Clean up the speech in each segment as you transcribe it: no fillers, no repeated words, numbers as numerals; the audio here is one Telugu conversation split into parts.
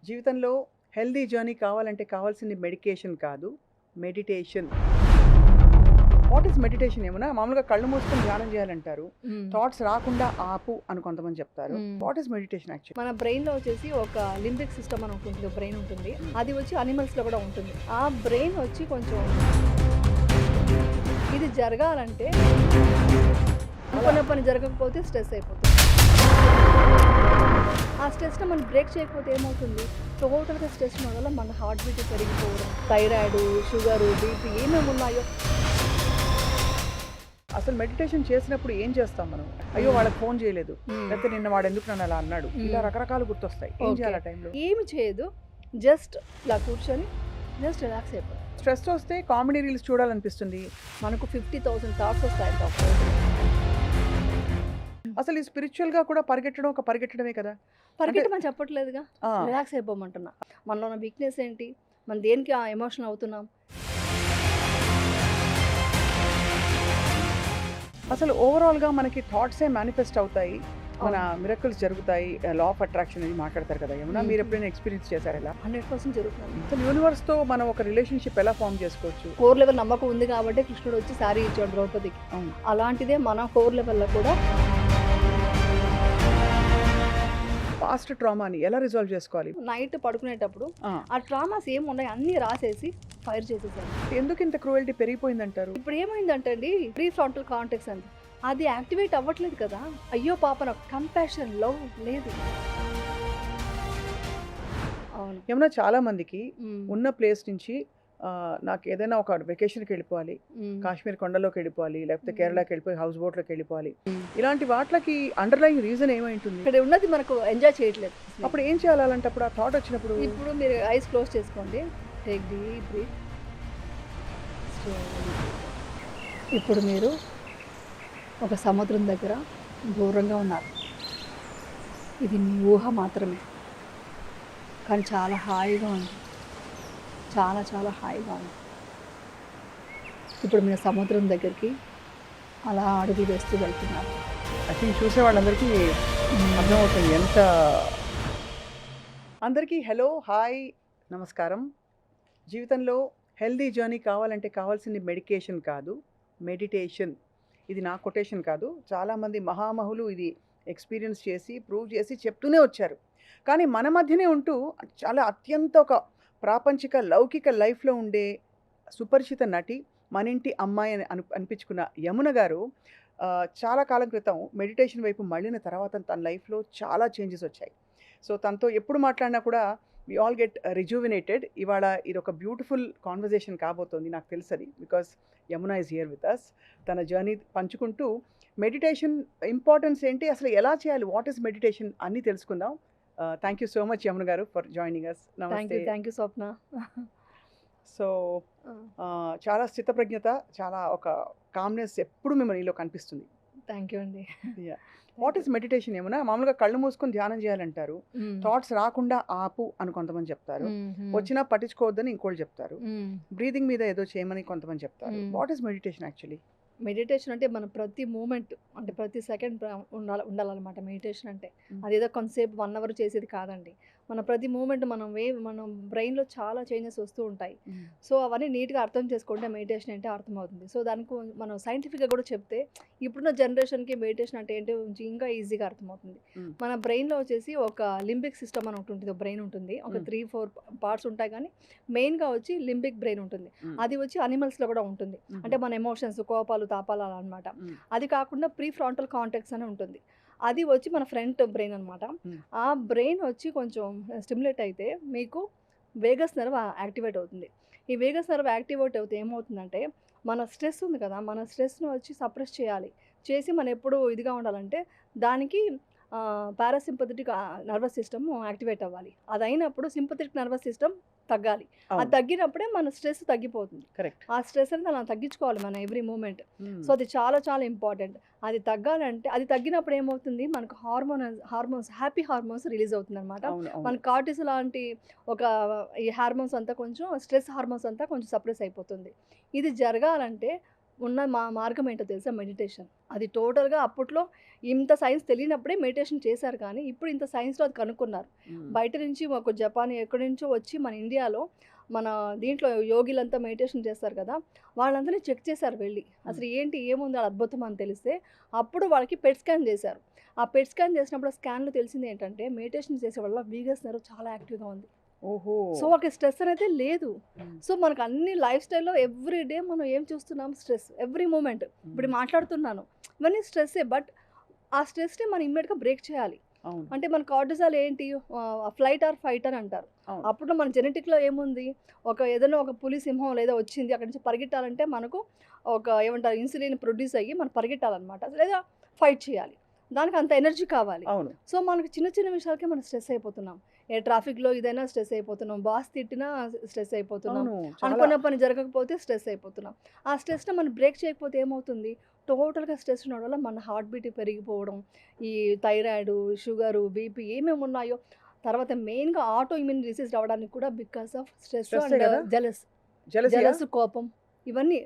జీవితంలో హెల్దీ జర్నీ కావాలంటే కావాల్సింది మెడికేషన్ కాదు, మెడిటేషన్. What is meditation? ఏమన్నా మామూలుగా కళ్ళు మూసుకొని ధ్యానం చేయాలంటారు. హ్మ్. థాట్స్ రాకుండా ఆపు అని కొంతమంది చెప్తారు. హ్మ్. What is meditation actually? మన బ్రెయిన్‌లో వచ్చేసి ఒక లింబిక్ సిస్టమ్ అని ఒకటి ఉంటుంది. బ్రెయిన్ ఉంటుంది. అది వచ్చి అనిమల్స్‌లో కూడా ఉంటుంది. ఆ బ్రెయిన్ వచ్చి కొంచెం ఇది జరగాలంటే అనుకున్న పని జరగకపోతే స్ట్రెస్ అయిపోతుంది. ఆ స్ట్రెస్‌ని మనం బ్రేక్ చేయకపోతే ఏమవుతుంది? టోటల్‌గా స్ట్రెస్ వల్ల మన హార్ట్ బీట్ పెరిగిపోవడం, థైరాయిడ్, షుగరు, బీపీ ఏమేమి ఉన్నాయో అసలు మెడిటేషన్ చేసినప్పుడు ఏం చేస్తాం మనం? అయ్యో వాళ్ళకి ఫోన్ చేయలేదు, లేకపోతే నిన్న వాడు ఎందుకు నన్ను అలా అన్నాడు, ఇలా రకరకాలు గుర్తొస్తాయి. ఏం ఓకే. చేయాలి ఆ టైంలో? ఏమి చేయదు. జస్ట్ ఇలా కూర్చొని జస్ట్ రిలాక్స్ అయిపోవాలి. స్ట్రెస్ వస్తే కామెడీ రీల్స్ చూడాలనిపిస్తుంది. మనకు 50,000 థాట్స్ వస్తాయంట ఒక రోజు. అసలు ఈ స్పిరిచువల్గా కూడా పరిగెట్టడం ఒక పరిగెట్టడమే కదా. పరిగెట్టమని చెప్పట్లేదుగా. ఆ, రిలాక్స్ అయిపోమంటున్నా. మనలో ఉన్న వీక్‌నెస్ ఏంటి? మనం దేనికి ఎమోషనల్ అవుతున్నాం? అసలు ఓవరాల్గా మనకి థాట్సే మేనిఫెస్ట్ అవుతాయి, మన మిరకల్స్ జరుగుతాయి, లా ఆఫ్ అట్రాక్షన్ అని మాట్లాడతారు కదా. ఏమన్నా మీరు ఎప్పుడైనా ఎక్స్పీరియన్స్ చేశారు ఇలా? 100% జరుగుతుంది. అసలు యూనివర్స్తో మనం ఒక రిలేషన్షిప్ ఎలా ఫామ్ చేసుకోవచ్చు? కోర్ లెవెల్ నమ్మకం ఉంది కాబట్టి కృష్ణుడు వచ్చి శారీ ఇచ్చాడు ద్రౌపదికి. అవును. అలాంటిదే మన కోర్ లెవెల్‌లో కూడా పాస్ట్ ట్రామాని ఎలా రిజాల్వ్ చేసుకోవాలి? నైట్ పడుకునేటప్పుడు ఆ, ఆ ట్రామాస్ ఏమున్నాయి అన్నీ రాసేసి ఫైర్ చేసేసాను. ఎందుకు ఇంత క్రూయల్టీ పెరిగిపోయిందంటారు? ఇప్పుడు ఏమైందంటే అండి ప్రీ ఫ్రంటల్ కార్టెక్స్ అని అది యాక్టివేట్ అవ్వట్లేదు కదా. అయ్యో పాప నాకు కంపాషన్ లవ్ లేదు. అవును. ఏమన్నా చాలా మందికి మ్మ్. ఉన్న ప్లేస్ నుంచి నాకు ఏదైనా ఒక వెకేషన్కి వెళ్ళిపోవాలి, మ్మ్. కాశ్మీర్ కొండలోకి వెళ్ళిపోవాలి, లేకపోతే మ్మ్. కేరళకి వెళ్ళిపోయి హౌస్ బోట్లోకి వెళ్ళిపోవాలి, మ్మ్. ఇలాంటి వాటికి అండర్లైన్ రీజన్ ఏమై ఉంటుంది? ఇక్కడ ఉన్నది మనకు ఎంజాయ్ చేయట్లేదు. అప్పుడు ఏం చేయాలంటే అప్పుడు ఆ థాట్ వచ్చినప్పుడు ఇప్పుడు మీరు ఐస్ క్లోజ్ చేసుకోండి. Take deep breath. ఇప్పుడు మీరు ఒక సముద్రం దగ్గర దూరంగా ఉన్నారు. ఇది మీ ఊహ మాత్రమే, కానీ చాలా హాయిగా ఉంది. చాలా చాలా హాయిగా ఉంది. ఇప్పుడు మీరు సముద్రం దగ్గరికి అలా అడుగులు వేస్తూ వెళ్తున్నారు. ఐ థింక్ చూసే వాళ్ళందరికీ అర్థమవుతుంది ఎంత. అందరికీ హలో, హాయ్, నమస్కారం. జీవితంలో హెల్దీ జర్నీ కావాలంటే కావాల్సింది మెడికేషన్ కాదు, మెడిటేషన్. ఇది నా కొటేషన్ కాదు, చాలామంది మహామహులు ఇది ఎక్స్పీరియన్స్ చేసి ప్రూవ్ చేసి చెప్తూనే వచ్చారు. కానీ మన మధ్యనే ఉంటూ చాలా అత్యంత ఒక ప్రాపంచిక లౌకిక లైఫ్లో ఉండే సుపరిచిత నటి, మన ఇంటి అమ్మాయి అని అనిపించుకున్న యమున గారు చాలా కాలం క్రితం మెడిటేషన్ వైపు మళ్ళిన తర్వాత తన లైఫ్లో చాలా చేంజెస్ వచ్చాయి. సో తనతో ఎప్పుడు మాట్లాడినా కూడా వి ఆల్ గెట్ రిజువినేటెడ్. ఇవాళ ఇది ఒక బ్యూటిఫుల్ కాన్వర్జేషన్ కాబోతోంది, నాకు తెలుసది, because Yamuna is here with us. తన జర్నీ పంచుకుంటూ మెడిటేషన్ ఇంపార్టెన్స్ ఏంటి, అసలు ఎలా చేయాలి, వాట్ ఈస్ మెడిటేషన్ అన్నీ తెలుసుకుందాం. Thank you so much Yamuna గారు ఫర్ జాయినింగ్ అస్. నమస్తే. Thank you Swapna. సో చాలా స్థితప్రజ్ఞత, చాలా ఒక కామ్నెస్ ఎప్పుడు మిమ్మల్ని నీలో కనిపిస్తుంది. థ్యాంక్ యూ అండి. What is meditation? ఏమన్నా మామూలుగా కళ్ళు మూసుకొని ధ్యానం చేయాలంటారు. థాట్స్ రాకుండా ఆపు అని కొంతమంది చెప్తారు. వచ్చినా పట్టించుకోవద్దని ఇంకోళ్ళు చెప్తారు. బ్రీదింగ్ మీద ఏదో చేయమని కొంతమంది చెప్తారు. What is meditation actually? Meditation అంటే మన ప్రతి మూమెంట్ అంటే ప్రతి సెకండ్ ఉండాలన్నమాట మెడిటేషన్ అంటే. అదేదో కొంతసేపు 1 అవర్ చేసేది కాదండి. మన ప్రతి మూమెంట్ మనం బ్రెయిన్లో చాలా చేంజెస్ వస్తూ ఉంటాయి. సో అవన్నీ నీట్గా అర్థం చేసుకుంటే మెడిటేషన్ అంటే అర్థమవుతుంది. సో దానికి మనం సైంటిఫిక్గా కూడా చెప్తే ఇప్పుడున్న జనరేషన్కి మెడిటేషన్ అంటే ఏంటో ఇంకా ఈజీగా అర్థమవుతుంది. మన బ్రెయిన్లో వచ్చేసి ఒక లింబిక్ సిస్టమ్ అని ఒకటి ఉంటుంది, బ్రెయిన్ ఉంటుంది. ఒక 3-4 పార్ట్స్ ఉంటాయి, కానీ మెయిన్గా వచ్చి లింబిక్ బ్రెయిన్ ఉంటుంది. అది వచ్చి అనిమల్స్లో కూడా ఉంటుంది. అంటే మన ఎమోషన్స్, కోపాలు, తాపాలు అలా అనమాట. అది కాకుండా ప్రీ ఫ్రంటల్ కార్టెక్స్ అని ఉంటుంది. అది వచ్చి మన ఫ్రంట్ బ్రెయిన్ అనమాట. ఆ బ్రెయిన్ వచ్చి కొంచెం స్టిమ్యులేట్ అయితే మీకు వేగస్ నర్వ్ యాక్టివేట్ అవుతుంది. ఈ వేగస్ నర్వ్ యాక్టివేట్ అవుతే ఏమవుతుందంటే మన స్ట్రెస్ ఉంది కదా, మన స్ట్రెస్ను వచ్చి సప్రెస్ చేయాలి. చేసి మనం ఎప్పుడు ఇదిగా ఉండాలంటే దానికి పారాసింపథెటిక్ నర్వస్ సిస్టమ్ యాక్టివేట్ అవ్వాలి. అది అయినప్పుడు సింపథెటిక్ నర్వస్ సిస్టమ్ తగ్గాలి. అది తగ్గినప్పుడే మన స్ట్రెస్ తగ్గిపోతుంది. కరెక్ట్. ఆ స్ట్రెస్ అనేది మనం తగ్గించుకోవాలి మన ఎవ్రీ మూమెంట్. సో అది చాలా చాలా ఇంపార్టెంట్. అది తగ్గాలంటే అది తగ్గినప్పుడు ఏమవుతుంది, మనకు హార్మోన్స్ హ్యాపీ హార్మోన్స్ రిలీజ్ అవుతుంది అనమాట. మన కార్టిసోల్ లాంటి ఒక ఈ హార్మోన్స్ అంతా కొంచెం స్ట్రెస్ హార్మోన్స్ అంతా కొంచెం సప్రెస్ అయిపోతుంది. ఇది జరగాలంటే ఉన్న మార్గం ఏంటో తెలుసా? మెడిటేషన్. అది టోటల్‌గా అప్పట్లో ఇంత సైన్స్ తెలియనప్పుడే మెడిటేషన్ చేశారు కానీ, ఇప్పుడు ఇంత సైన్స్‌లో అది కనుక్కున్నారు. బయట నుంచి ఒక జపాన్ ఎక్కడి నుంచో వచ్చి మన ఇండియాలో మన దీంట్లో యోగిలంతా మెడిటేషన్ చేస్తారు కదా! వాళ్ళందరిని చెక్ చేశారు వెళ్ళి. అసలు ఏంటి ఏముంది ఆడ అద్భుతం అని తెలిస్తే, అప్పుడు వాళ్ళకి పెట్ స్కాన్ చేశారు. ఆ పెట్ స్కాన్ చేసినప్పుడు ఆ స్కాన్‌లో తెలిసింది ఏంటంటే, మెడిటేషన్ చేసే వల్ల వీగస్ నెర్వ్ చాలా యాక్టివ్‌గా ఉంది. ఓహో! సో, వాళ్ళకి స్ట్రెస్ అనేది లేదు. హ్మ్. సో, మనకు అన్ని లైఫ్ స్టైల్‌లో ఎవ్రీ డే మనం ఏం చూస్తున్నాం? స్ట్రెస్. Every moment. ఇప్పుడు మాట్లాడుతున్నాను. ఇవన్నీ స్ట్రెస్సే. బట్ ఆ స్ట్రెస్‌ని మనం ఇమ్మీడియేట్‌గా బ్రేక్ చేయాలి. అవును. అంటే మన కార్టిజాల్ ఏంటి? ఫ్లైట్ ఆర్ ఫైట్ అని అంటారు. అవును. అప్పుడు మన జెనెటిక్‌లో ఏముంది? ఏదైనా ఒక పులి, సింహం లేదా వచ్చింది. అక్కడి నుంచి పరిగెట్టాలంటే మనకు ఏమంటారు? ఇన్సులిన్ ప్రొడ్యూస్ అయ్యి మనం పరిగెట్టాలన్నమాట. లేదా ఫైట్ చేయాలి. దానికి అంత ఎనర్జీ కావాలి. అవును. సో, మనకు చిన్న చిన్న విషయాలకే మనం స్ట్రెస్ అయిపోతున్నాం. ట్రాఫిక్‌లో ఇదైనా స్ట్రెస్ అయిపోతున్నాం. బాస్ తిట్టినా స్ట్రెస్ అయిపోతున్నాం. అవును. చాలా అనుకున్న పని జరగకపోతే స్ట్రెస్ అయిపోతున్నాం. ఆ స్ట్రెస్‌ని మనం బ్రేక్ చేయకపోతే ఏమవుతుంది? టోటల్‌గా స్ట్రెస్ ఉండడం వల్ల మన హార్ట్ బీట్ పెరిగిపోవడం, ఈ థైరాయిడ్, షుగరు, బీపీ ఏమేమి ఉన్నాయో, తర్వాత మెయిన్‌గా ఆటో ఇమ్యూన్ డిసీజ్ రావడానికి కూడా బికాస్ ఆఫ్ స్ట్రెస్ స్ట్రెస్సే అండ్ కదా! జెలసీయా? జలస్, కోపం ఇవన్నీ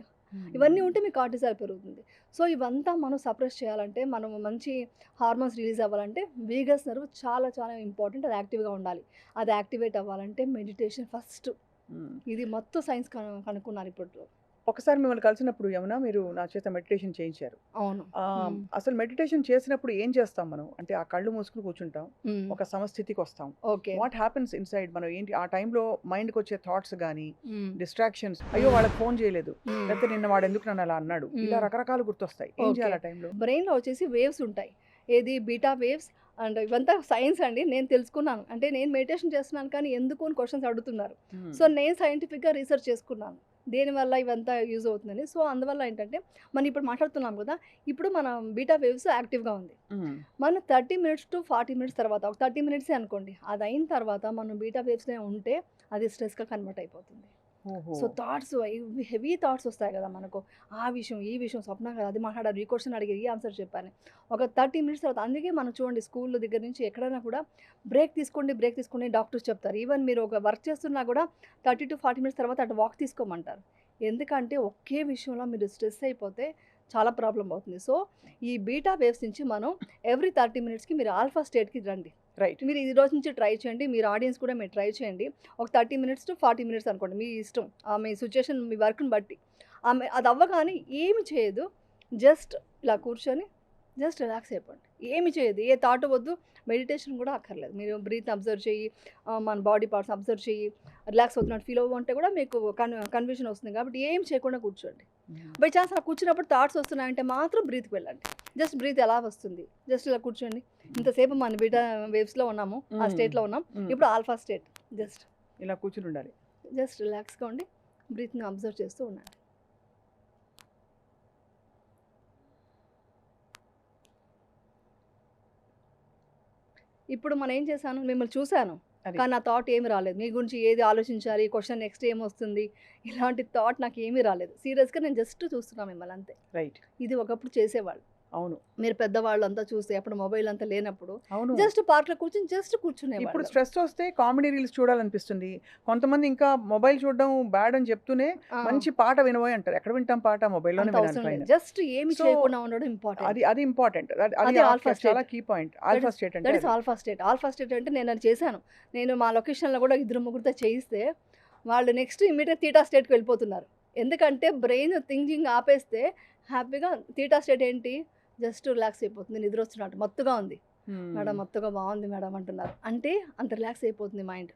ఇవన్నీ హ్మ్. ఉంటే మీకు కార్టిజాల్ పెరుగుతుంది. సో, ఇవంతా మనం సప్రెస్ చేయాలంటే, మనం మంచి హార్మోన్స్ రిలీజ్ అవ్వాలంటే, వీగస్ నెర్వ్ చాలా చాలా ఇంపార్టెంట్. అది యాక్టివ్‌గా ఉండాలి. అది యాక్టివేట్ అవ్వాలంటే మెడిటేషన్ ఫస్ట్. హ్మ్. ఇది మొత్తం సైన్స్ కనుక్కున్నారు ఇప్పట్లో. ఒకసారి మిమ్మల్ని కలిసినప్పుడు యమున మీరు నా చేత మెడిటేషన్ చేయించారు. అవును. హ్మ్. అసలు మెడిటేషన్ చేసినప్పుడు ఏం చేస్తాం మనం? అంటే ఆ కళ్ళు మూసుకొని కూర్చుంటాం. హ్మ్. ఒక సమస్థితికొస్తాం. ఓకే. వాట్ హ్యాపెన్స్ ఇన్‌సైడ్ మనం ఏంటి ఆ టైంలో మైండ్‌కొచ్చే థాట్స్ గాని, హ్మ్. డిస్ట్రాక్షన్స్ అయ్యో! వాళ్ళకి ఫోన్ చేయలేదు. హ్మ్. లేకపోతే నిన్న వాడెందుకు నన్ను అలా అన్నాడు. ఇలా హ్మ్. రకరకాలు గుర్తొస్తాయి. ఏం ఓకే. చేయాలి ఆ టైంలో? బ్రెయిన్‌లో వచ్చేసి వేవ్స్ ఉంటాయి. ఏది బీటా వేవ్స్ అండ్ ఇవంతా సైన్స్ అండి. నేను తెలుసుకున్నాను. అంటే నేను మెడిటేషన్ చేస్తున్నాను కానీ ఎందుకు అని క్వెషన్స్ అడుగుతున్నారు. హ్మ్. సో, నేను సైంటిఫిక్‌గా రీసెర్చ్ చేసుకున్నాను. దేనివల్ల ఇవంతా యూజ్ అవుతుందని. సో, అందువల్ల ఏంటంటే మనం ఇప్పుడు మాట్లాడుతున్నాం కదా! ఇప్పుడు మన బీటా వేవ్స్ యాక్టివ్‌గా ఉంది. హ్మ్. మన 30 మినిట్స్ టు 40 మినిట్స్ తర్వాత ఒక 30 మినిట్సే అనుకోండి. అది అయిన తర్వాత మనం బీటా వేవ్స్‌లో ఉంటే అది స్ట్రెస్‌గా కన్వర్ట్ అయిపోతుంది. ఓహో! సో, థాట్స్ హెవీ థాట్స్ వస్తాయి కదా మనకు. ఆ విషయం, ఈ విషయం స్వప్న కదా అది మాట్లాడారు. ఈ క్వెషన్ అడిగారు. ఈ ఆన్సర్ చెప్పాను. ఒక 30 మినిట్స్ తర్వాత అందుకే మనం చూడండి స్కూల్ దగ్గర నుంచి ఎక్కడైనా కూడా బ్రేక్ తీసుకోండి, బ్రేక్ తీసుకోండి డాక్టర్స్ చెప్తారు. ఈవెన్ మీరు ఒక వర్క్ చేస్తున్నా కూడా 30-40 మినిట్స్ తర్వాత అటు వాక్ తీసుకోమంటారు. ఎందుకంటే ఒకే విషయంలో మీరు స్ట్రెస్ అయిపోతే చాలా ప్రాబ్లమ్ అవుతుంది. సో, ఈ బీటా వేవ్స్ నుంచి మనం ఎవ్రీ 30 మినిట్స్‌కి మీరు ఆల్ఫా స్టేట్‌కి రండి. రైట్. మీరు ఈ రోజు నుంచి ట్రై చేయండి. మీరు ఆడియన్స్ కూడా మీరు ట్రై చేయండి. ఒక 30 మినిట్స్ టు 40 మినిట్స్ అనుకోండి. మీ ఇష్టం. మీ సిట్యుయేషన్, మీ వర్క్‌ని బట్టి. అది అవ్వగానే ఏమి చేయదు. జస్ట్ ఇలా కూర్చొని జస్ట్ రిలాక్స్ అయిపోండి. ఏమి చేయదు. ఏ థాట్ వద్దు. మెడిటేషన్ కూడా అక్కర్లేదు. మీరు బ్రీత్‌ని అబ్జర్వ్ చెయ్యి. మన బాడీ పార్ట్స్ అబ్జర్వ్ చెయ్యి. రిలాక్స్ అవుతున్నట్టు ఫీల్ అవ్వంటే కూడా మీకు కన్ఫ్యూజన్ వస్తుంది. కాబట్టి ఏం చేయకుండా కూర్చోండి. హ్మ్. బై చాన్స్ అలా కూర్చున్నప్పుడు థాట్స్ వస్తున్నాయంటే మాత్రం బ్రీత్‌కి వెళ్ళండి. జస్ట్ బ్రీత్ ఎలా వస్తుంది? జస్ట్ ఇలా కూర్చోండి. ఇంతసేపు మన బీటా వేవ్స్‌లో ఉన్నాము. ఆ హ్మ్. స్టేట్‌లో ఉన్నాం. హ్మ్. ఇప్పుడు ఆల్ఫా స్టేట్. జస్ట్ ఇలా కూర్చొని ఉండాలి. జస్ట్ రిలాక్స్‌గా ఉండి బ్రీత్‌ని అబ్జర్వ్ చేస్తూ ఉండండి. ఇప్పుడు మనం ఏం చేశాను? మిమ్మల్ని చూసాను. అది. కానీ నా థాట్ ఏమి రాలేదు. మీ గురించి ఏది ఆలోచించాలి? క్వెషన్ నెక్స్ట్ ఏమొస్తుంది? ఇలాంటి థాట్ నాకేమీ రాలేదు. సీరియస్‌గా నేను జస్ట్ చూస్తున్నా మిమ్మల్ని అంతే. రైట్. ఇది ఒకప్పుడు చేసేవాళ్ళు. అవును. మీరు పెద్దవాళ్ళంతా చూస్తే అప్పుడు మొబైల్ అంతా లేనప్పుడు అవును. జస్ట్ పార్క్‌లో కూర్చొని జస్ట్ ఇప్పుడు కూర్చునేవాళ్ళు. స్ట్రెస్ వస్తే కామెడీ రీల్స్ చూడాలనిపిస్తుంది. కొంతమంది ఇంకా మొబైల్ చూడడం బ్యాడ్ అని చెప్తూనే ఆ! మంచి పాట వినబోయ్ అంటారు. ఎక్కడ వింటాం పాట? మొబైల్‌లోనే అంత వినాలి అవసరం లేదు. ఫైన్. జస్ట్ ఏమి సో, చేయకుండా ఉండడం ఇంపార్టెంట్. అది ఇంపార్టెంట్. అది అది అది ఆల్ఫా చాలా state. Key point. That alpha is state అంటే దట్ ఈస్ అది. Alpha state. ఆల్ఫా స్టేట్ అంటే నేను అది చేశాను. నేను మా లొకేషన్‌లో కూడా ఇద్దరు ముగ్గురితో చేయిస్తే వాళ్ళు నెక్స్ట్ ఇమ్మీడియేట్ థీటా స్టేట్‌కి వెళ్ళిపోతున్నారు. ఎందుకంటే బ్రెయిన్ థింకింగ్ ఆపేస్తే హ్యాపీగా థీటా స్టేట్ ఏంటి? జస్ట్ రిలాక్స్ అయిపోతుంది. నిద్రొస్తున్నట్టు మత్తుగా ఉంది. మేడం హ్మ్. మత్తుగా బాగుంది మేడం అంటున్నారు. అంటే అంత రిలాక్స్ అయిపోతుంది మైండ్.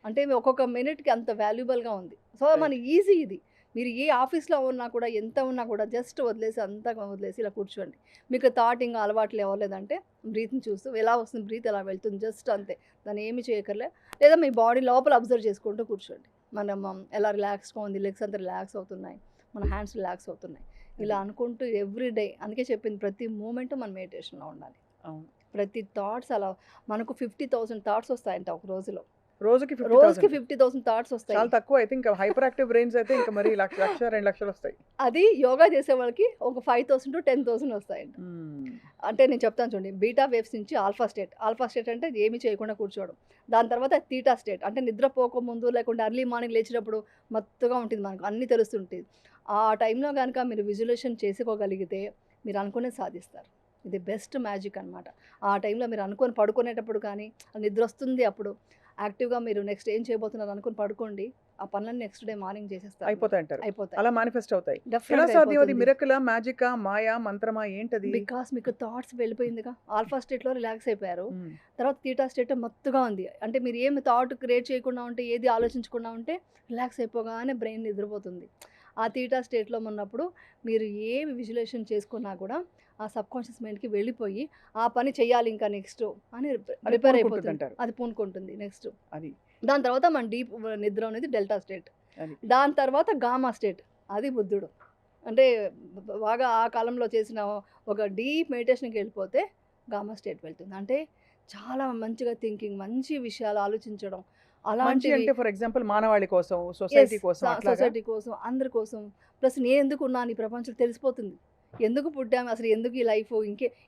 అంటే ఒక్కొక్క మినిట్‌కి అంత వాల్యుబుల్‌గా ఉంది. సో, మన రైట్. ఈజీ ఇది. మీరు ఏ ఆఫీస్‌లో ఉన్నా కూడా, ఎంత ఉన్నా కూడా జస్ట్ వదిలేసి అంతా వదిలేసి ఇలా కూర్చోండి. మీకు థాట్ ఇంక అలవాట్లు అవ్వలేదంటే బ్రీత్‌ని చూస్తూ ఎలా వస్తుంది బ్రీత్ ఎలా వెళ్తుంది జస్ట్ అంతే. దాన్ని ఏమి చేయక్కర్లే. లేదా మీ బాడీ లోపల అబ్జర్వ్ చేసుకుంటూ కూర్చోండి. మనం ఎలా రిలాక్స్‌గా ఉంది. లెగ్స్ అంతా రిలాక్స్ అవుతున్నాయి. మన హ్యాండ్స్ రిలాక్స్ అవుతున్నాయి. ఇలా అది. అనుకుంటూ ఎవ్రీ డే అందుకే చెప్పింది ప్రతి మూమెంట్ మన మెడిటేషన్‌లో ఉండాలి. అవును. ప్రతి థాట్స్ అలా మనకు 50,000 థాట్స్ వస్తాయంట ఒక రోజులో. రోజుకి రోజుకి 50,000 50,000 థాట్స్ వస్తాయి. చాలా తక్కువ అయితే ఇంకా హైపర్ యాక్టివ్ బ్రెయిన్స్ అయితే ఇంకా మరి 1,00,000, 2,00,000 వస్తాయి. అది యోగా చేసే వాళ్ళకి ఒక 5,000-10,000 వస్తాయంట. హ్మ్. అంటే నేను చెప్తాను చూడండి. బీటా వేవ్స్ నుంచి ఆల్ఫా స్టేట్. ఆల్ఫా స్టేట్ అంటే ఏమి చేయకుండా కూర్చోవడం. దాని తర్వాత థీటా స్టేట్ అంటే నిద్రపోక ముందు లేకుంటే ఎర్లీ మార్నింగ్ లేచినప్పుడు మత్తుగా ఉంటుంది మనకు అన్నీ తెలుస్తుంటది. ఆ టైంలో కనుక మీరు విజువలైజేషన్ చేసుకోగలిగితే మీరు అనుకునేది సాధిస్తారు. ఇది బెస్ట్ మ్యాజిక్ అనమాట. ఆ టైంలో మీరు అనుకొని పడుకునేటప్పుడు కానీ, నిద్ర వస్తుంది అప్పుడు యాక్టివ్‌గా మీరు నెక్స్ట్ ఏం చేయబోతున్నారు అనుకుని పడుకోండి. ఆ పనులన్నీ నెక్స్ట్ డే మార్నింగ్ చేసేస్తారు. అయిపోతాయి అంటారు. అయిపోతాయి. అలా మేనిఫెస్ట్ అవుతాయి. ఎలా డెఫినెట్‌గా సాధ్యం అది? అయిపోతుంది. మిరకలా, మ్యాజికా, మాయా, మంత్రమా ఏంటది? బికాస్ మీకు థాట్స్ వెళ్ళిపోయిందిగా. ఆల్ఫా స్టేట్‌లో రిలాక్స్ అయిపోయారు. హ్మ్. తర్వాత తీటా స్టేట్ మత్తుగా ఉంది. అంటే మీరు ఏమి థాట్ క్రియేట్ చేయకుండా ఉంటే, ఏది ఆలోచించకుండా ఉంటే రిలాక్స్ అయిపోగానే బ్రెయిన్ నిద్రపోతుంది. ఆ తీటా స్టేట్‌లో ఉన్నప్పుడు మీరు ఏమి విజువలైజేషన్ చేసుకున్నా కూడా ఆ సబ్‌కాన్షియస్ మైండ్‌కి వెళ్ళిపోయి ఆ పని చేయాలి ఇంకా నెక్స్ట్ అని అది ప్రిపేర్ అయిపోతుంది. పూనుకుంటుందంటారు. అది పూనుకుంటుంది నెక్స్ట్. అది. దాని తర్వాత మన డీప్ నిద్ర అనేది డెల్టా స్టేట్. అది. దాని తర్వాత గామా స్టేట్. అది బుద్ధుడు. అంటే బాగా ఆ కాలంలో చేసిన ఒక డీప్ మెడిటేషన్‌కి వెళ్ళిపోతే గామా స్టేట్ వెళ్తుంది. అంటే చాలా మంచిగా థింకింగ్, మంచి విషయాలు ఆలోచించడం. మంచి అలాంటివి అంటే ఫర్ ఎగ్జాంపుల్ మానవాళి కోసం, యెస్. సొసైటీ కోసం అట్లాగా? సొసైటీ కోసం, అందరి కోసం. ప్లస్ నేనెందుకున్నాను ఈ ప్రపంచంలో తెలిసిపోతుంది. ఎందుకు పుట్టాము? అసలు ఎందుకు ఈ లైఫ్?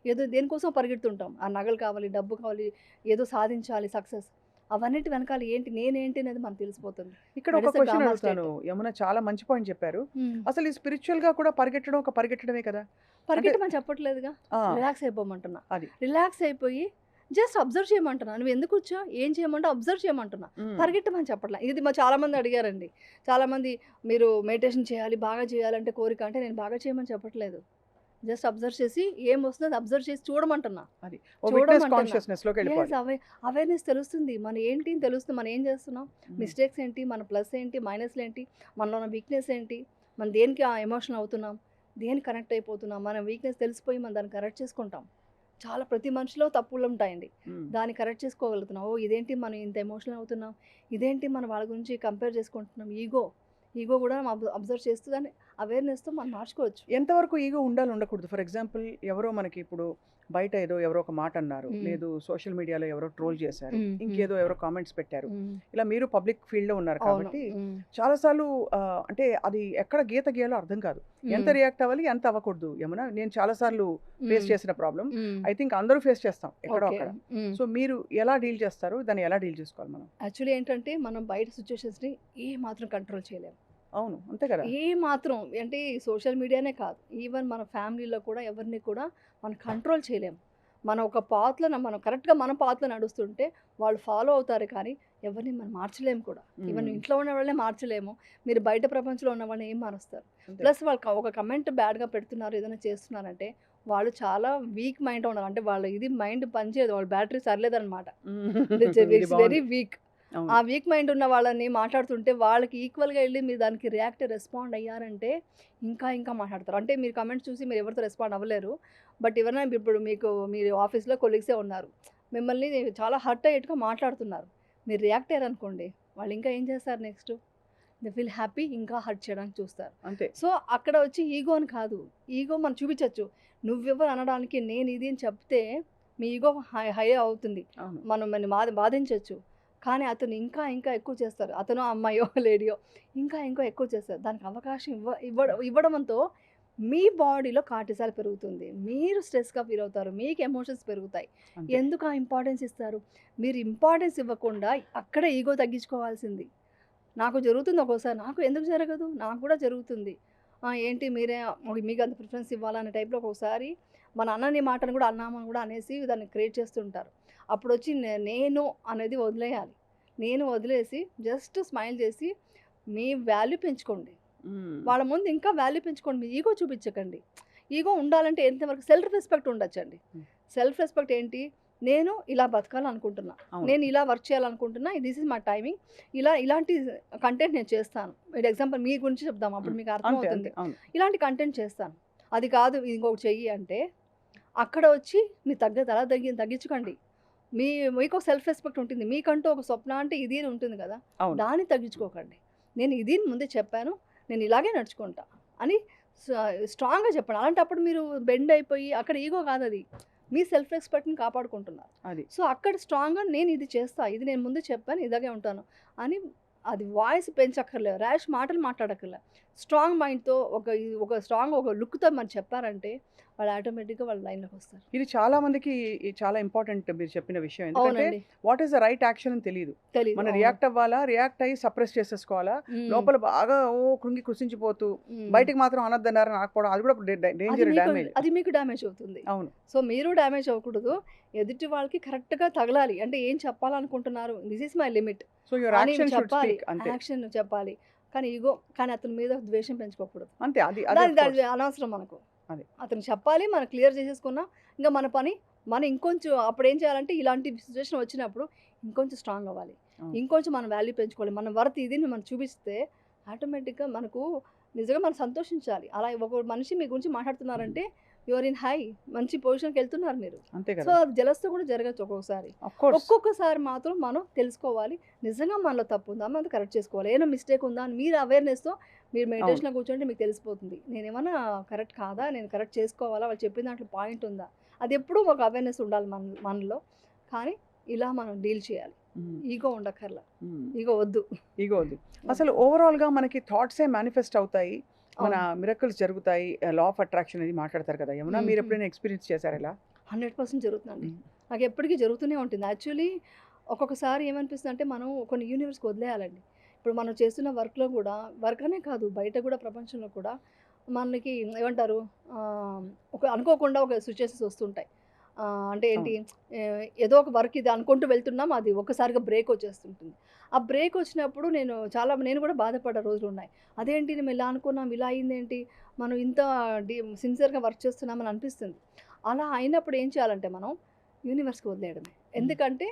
ఏదో దేనికోసం పరిగెడుతుంటాం. ఆ నగలు కావాలి, డబ్బు కావాలి, ఏదో సాధించాలి సక్సెస్. అవన్నిటి వెనకాల ఏంటి, నేనేంటి అనేది మనకు తెలిసిపోతుంది. ఇక్కడ దట్ ఒక ఈస్ ద క్వెషన్ గామా అడుగుతాను. స్టేట్. యమున చాలా మంచి పాయింట్ చెప్పారు. హ్మ్. అసలు ఈ స్పిరిచువల్‌గా కూడా పరిగెట్టడం ఒక పరిగెట్టడమే కదా! అంటే పరిగెట్టమని చెప్పట్లేదుగా. ఆ! రిలాక్స్ అయిపోమంటున్నా. అది. రిలాక్స్ అయిపోయి జస్ట్ అబ్జర్వ్ చేయమంటున్నా. నువ్వు ఎందుకు వచ్చావు? ఏం చేయమంటావు? అబ్జర్వ్ చేయమంటున్నా. హ్మ్. పరిగెట్టమని చెప్పట్లా. ఇది చాలామంది అడిగారండి. చాలామంది మీరు మెడిటేషన్ చేయాలి, బాగా చేయాలంటే కోరిక అంటే నేను బాగా చేయమని చెప్పట్లేదు. జస్ట్ అబ్జర్వ్ చేసి ఏమొస్తుందో అది అబ్జర్వ్ చేసి చూడమంటున్నా. అది. ఓ విట్‌నెస్ చూడమంటున్నా. కాన్షియస్‌నెస్‌లోకి యెస్. వెళ్ళిపోవాలి. అవేర్‌నెస్ తెలుస్తుంది. మనం ఏంటి అని తెలుస్తుంది. మనం ఏం చేస్తున్నాం? హ్మ్. మిస్టేక్స్ ఏంటి? మన ప్లస్ ఏంటి? మైనస్‌లు ఏంటి? మనలో ఉన్న వీక్‌నెస్ ఏంటి? మనం దేనికి ఎమోషనల్ అవుతున్నాం? దేనికి కనెక్ట్ అయిపోతున్నాం? మన వీక్‌నెస్ తెలిసిపోయి మనం దాన్ని కరెక్ట్ చేసుకుంటాం. చాలా ప్రతి మనిషిలో తప్పులుంటాయండి. హ్మ్. దాన్ని కరెక్ట్ చేసుకోగలుగుతున్నాం. ఓహ్! ఇదేంటి మనం ఇంత ఎమోషనల్ అవుతున్నాం? ఇదేంటి మనం వాళ్ళ గురించి కంపేర్ చేసుకుంటున్నాం? ఈగో కూడా మనం అబ్జర్వ్ చేస్తూ దాన్ని అవేర్‌నెస్‌తో మనం మార్చుకోవచ్చు. ఎంతవరకు ఈగో ఉండాలి, ఉండకూడదు? ఫర్ ఎగ్జాంపుల్ ఎవరో మనకి ఇప్పుడు బయట ఎవరో ఒక మాట అన్నారు. హ్మ్. లేదు సోషల్ మీడియాలో ఎవరో ట్రోల్ చేశారు. హ్మ్. హ్మ్. ఇంకేదో ఎవరో కామెంట్స్ పెట్టారు. హ్మ్. ఇలా మీరు పబ్లిక్ ఫీల్డ్‌లో ఉన్నారు అవును. కాబట్టి హ్మ్. చాలా సార్లు అంటే అది ఎక్కడ గీత గీయాలో అర్థం కాదు. ఎంత హ్మ్. రియాక్ట్ అవ్వాలి, ఎంత అవ్వకూడదు యమున? నేను చాలా సార్లు ఫేస్ హ్మ్. చేసిన ప్రాబ్లమ్. హ్మ్. ఐ థింక్ అందరూ ఫేస్ చేస్తాం ఎక్కడో ఓకే. అక్కడ. హ్మ్. సో మీరు ఎలా డీల్ చేస్తారు? దాన్ని ఎలా డీల్ చేసుకోవాలి మనం? యాక్చువల్లీ ఏంటంటే మనం బయట సిట్యుయేషన్స్‌ని ఏమాత్రం కంట్రోల్ చేయలేము. అవును. అంతే కదా! ఏమాత్రం అంటే సోషల్ మీడియానే కాదు. ఈవెన్ మన ఫ్యామిలీలో కూడా ఎవరిని కూడా మనం కంట్రోల్ చేయలేము. మనం ఒక మనం కరెక్ట్‌గా మన పాత్‌లో నడుస్తుంటే వాళ్ళు ఫాలో అవుతారు కానీ ఎవరిని మనం మార్చలేము కూడా. ఈవెన్ హ్మ్. ఇంట్లో ఉన్న వాళ్ళనే మార్చలేము. మీరు బయట ప్రపంచంలో ఉన్న వాళ్ళని ఏం మారుస్తారు? అంతే. ప్లస్ వాళ్ళు ఒక కమెంట్ బ్యాడ్‌గా పెడుతున్నారు, ఏదైనా చేస్తున్నారంటే వాళ్ళు చాలా వీక్ మైండ్‌తో ఉన్నారు. అంటే వాళ్ళ మైండ్ పనిచేయదు. వాళ్ళ బ్యాటరీ సరిలేదనమాట. ఇట్స్ ఇది వెరీ బావుంది. వీక్. అవును. ఆ వీక్ మైండ్ ఉన్న వాళ్ళని మాట్లాడుతుంటే వాళ్ళకి ఈక్వల్‌గా ఎళ్లి మీరు దానికి రెస్పాండ్ అయ్యారంటే ఇంకా మాట్లాడతారు. అంటే మీరు కామెంట్స్ చూసి మీరు ఎవరితో రెస్పాండ్ అవ్వలేరు. బట్ ఎవరైనా ఇప్పుడు మీరు ఆఫీస్‌లో కొలీగ్సే ఉన్నారు. మిమ్మల్ని చాలా హర్ట్ అయ్యేట్టుగా మాట్లాడుతున్నారు. మీరు రియాక్ట్ అయ్యారనుకోండి, వాళ్ళు ఇంకా ఏం చేస్తారు నెక్స్ట్? దే ఫీల్ హ్యాపీ, ఇంకా హర్ట్ చేయడానికి చూస్తారు. అంతే. సో, అక్కడ వచ్చి ఈగో అని కాదు. ఈగో మనం చూపించొచ్చు. నువ్వెవరు అనడానికి నేను ఇది అని చెప్తే మీ ఈగో హై అవుతుంది. అవును. మనం బాధించొచ్చు. కానీ అతను ఇంకా ఎక్కువ చేస్తారు. అతనో, అమ్మాయో, లేడీయో ఇంకా ఎక్కువ చేస్తారు. దానికి అవకాశం ఇవ్వడంతో మీ బాడీలో కార్టిసాల్ పెరుగుతుంది. మీరు స్ట్రెస్‌గా ఫీల్ అవుతారు. మీకు ఎమోషన్స్ పెరుగుతాయి. అంతే. ఎందుకు ఆ ఇంపార్టెన్స్ ఇస్తారు? మీరు ఇంపార్టెన్స్ ఇవ్వకుండా అక్కడే ఈగో తగ్గించుకోవాల్సింది. నాకు జరుగుతుంది ఒక్కోసారి. నాకు ఎందుకు జరగదు? నాకు కూడా జరుగుతుంది. ఏంటి మీకు అంత ప్రిఫరెన్స్ ఇవ్వాలా అనే టైప్‌లో ఒక్కొక్కసారి మన అన్నని మాటను కూడా అన్నామని కూడా అనేసి దాన్ని క్రియేట్ చేస్తుంటారు. అప్పుడొచ్చి నేను అనేది వదిలేయాలి. నేను వదిలేసి జస్ట్ స్మైల్ చేసి మీ వాల్యూ పెంచుకోండి. హ్మ్. వాళ్ళ ముందు ఇంకా వాల్యూ పెంచుకోండి. మీ ఈగో చూపించకండి. ఈగో ఉండాలంటే ఎంతవరకు సెల్ఫ్ రెస్పెక్ట్ ఉండొచ్చండి. హ్మ్. సెల్ఫ్ రెస్పెక్ట్ ఏంటి? నేను ఇలా బతకాలనుకుంటున్నా. అవును. నేను ఇలా వర్క్ చేయాలనుకుంటున్నా. This is my timing. ఇలాంటి కంటెంట్ నేను చేస్తాను. మీరు ఎగ్జాంపుల్ మీ గురించి చెప్దాం. అప్పుడు హ్మ్. మీకు అంతే. అర్థమవుతుంది. అంతే. అవును. ఇలాంటి కంటెంట్ చేస్తాను. అది కాదు ఇంకొకటి చెయ్యి అంటే, అక్కడ వచ్చి మీరు తగ్గించుకోండి. మీకు సెల్ఫ్ రెస్పెక్ట్ ఉంటుంది. మీకంటూ ఒక స్వప్న అంటే ఇది అని ఉంటుంది కదా! అవును. దాన్ని తగ్గించుకోకండి. నేను ఇది ముందే చెప్పాను. నేను ఇలాగే నడుచుకుంటా అని స్ట్రాంగ్‌గా చెప్పండి. అలాంటప్పుడు మీరు బెండ్ అయిపోయి అక్కడ ఈగో కాదది. మీ సెల్ఫ్ రెస్పెక్ట్‌ని కాపాడుకుంటున్నారు. అది. సో, అక్కడ స్ట్రాంగ్‌గా నేను ఇది చేస్తా. ఇది నేను ముందు చెప్పాను. ఇలాగే ఉంటాను అని అది వాయిస్ పెంచక్కర్లేదు. ర్యాష్ మాటలు మాట్లాడక్కర్లే. స్ట్రాంగ్ మైండ్తో ఒక స్ట్రాంగ్ ఒక లుక్తో మనం చెప్పారంటే వాళ్ళు ఆటోమేటిక్గా వాళ్ళ లైన్లోకి వస్తారు. ఇది చాలా మందికి చాలా ఇంపార్టెంట్ మీరు చెప్పిన విషయం. ఎందుకంటే అవునండి. What is the right action అని తెలియదు. తెలీదు. మనం అవును. రియాక్ట్ అవ్వాలా, రియాక్ట్ అయ్యి సప్రెస్ చేసేసుకోవాలా, లోపల బాగా కృంగి కృషించిపోతూ బయటికి మాత్రం అనొద్దన్నారు ఆకపోవడం, అది కూడా డేంజర్, డ్యామేజ్. అది మీకు డ్యామేజ్ అవుతుంది. అవును. సో మీరు డ్యామేజ్ అవ్వకూడదు. ఎదుటి వాళ్ళకి కరెక్ట్గా తగలాలి. అంటే ఏం చెప్పాలనుకుంటున్నారు, this is my limit so your అని యాక్షన్ షుడ్ చెప్పాలి. స్పీక్. అంతే యాక్షన్ చెప్పాలి. కానీ అతని మీద ద్వేషం పెంచుకోకూడదు. అంతే. అది అది of దాని course. అనవసరం మనకు. అది. అతను చెప్పాలి, మనం క్లియర్ చేసేసుకున్నాం. ఇంకా మన పని మనం ఇంకొంచెం అప్పుడు ఏం చేయాలంటే ఇలాంటి సిచ్యువేషన్ వచ్చినప్పుడు ఇంకొంచెం స్ట్రాంగ్ అవ్వాలి. అవును. ఇంకొంచెం మన వాల్యూ పెంచుకోవాలి. మన వర్త్ ఇది మనం చూపిస్తే ఆటోమేటిక్గా మనకు నిజంగా మనం సంతోషించాలి. అలా ఒక మనిషి మీ గురించి మాట్లాడుతున్నారంటే యువర్ ఇన్ హై, మంచి పొజిషన్కి వెళ్తున్నారు మీరు. అంతే సో కదా. జలస్తో కూడా జరగచ్చు ఒక్కొక్కసారి. Of course. ఒక్కొక్కసారి మాత్రం మనం తెలుసుకోవాలి, నిజంగా మనలో తప్పు ఉందా, మనం కరెక్ట్ చేసుకోవాలి. ఏమైనా మిస్టేక్ ఉందా అని మీరు అవేర్నెస్తో మీరు మెడిటేషన్లో కూర్చోంటే మీకు తెలిసిపోతుంది. నేనేమన్నా కరెక్ట్ కాదా, నేను కరెక్ట్ చేసుకోవాలా, వాళ్ళు చెప్పిన దాంట్లో పాయింట్ ఉందా, అది ఎప్పుడూ ఒక అవేర్నెస్ ఉండాలి మనలో. కానీ ఇలా మనం డీల్ చేయాలి. ఈగో ఉండక్కర్లా, ఈగో వద్దు. ఈగో వద్దు. అసలు ఓవరాల్గా మనకి థాట్సే మేనిఫెస్ట్ అవుతాయి, మన మిరకల్స్ జరుగుతాయి. లా ఆఫ్ అట్రాక్షన్ అనేది మాట్లాడతారు కదా యమున, మీరు ఎప్పుడైనా ఎక్స్పీరియన్స్ చేశారు ఇలా? 100% జరుగుతుందండి. నాకు ఎప్పటికీ జరుగుతూనే ఉంటుంది. యాక్చువల్లీ ఒక్కొక్కసారి ఏమనిపిస్తుంది అంటే మనం కొన్ని యూనివర్స్కి వదిలేయాలండి. ఇప్పుడు మనం చేస్తున్న వర్క్లో కూడా, వర్క్ అనే కాదు బయట కూడా ప్రపంచంలో కూడా మనకి ఏమంటారు ఒక అనుకోకుండా ఒక సిచ్యువేషన్స్ వస్తుంటాయి. అంటే ఏంటి, ఏదో ఒక వర్క్ ఇది అనుకుంటూ వెళ్తున్నాం, అది ఒక్కసారిగా బ్రేక్ వచ్చేస్తుంటుంది. ఆ బ్రేక్ వచ్చినప్పుడు నేను కూడా బాధపడ్డ రోజులు ఉన్నాయి. అదేంటి మేము ఇలా అనుకున్నాం, ఇలా అయిందేంటి, మనం ఇంత సిన్సియర్గా వర్క్ చేస్తున్నామని అనిపిస్తుంది. అలా అయినప్పుడు ఏం చేయాలంటే మనం యూనివర్స్కి వదిలేయడమే. ఎందుకంటే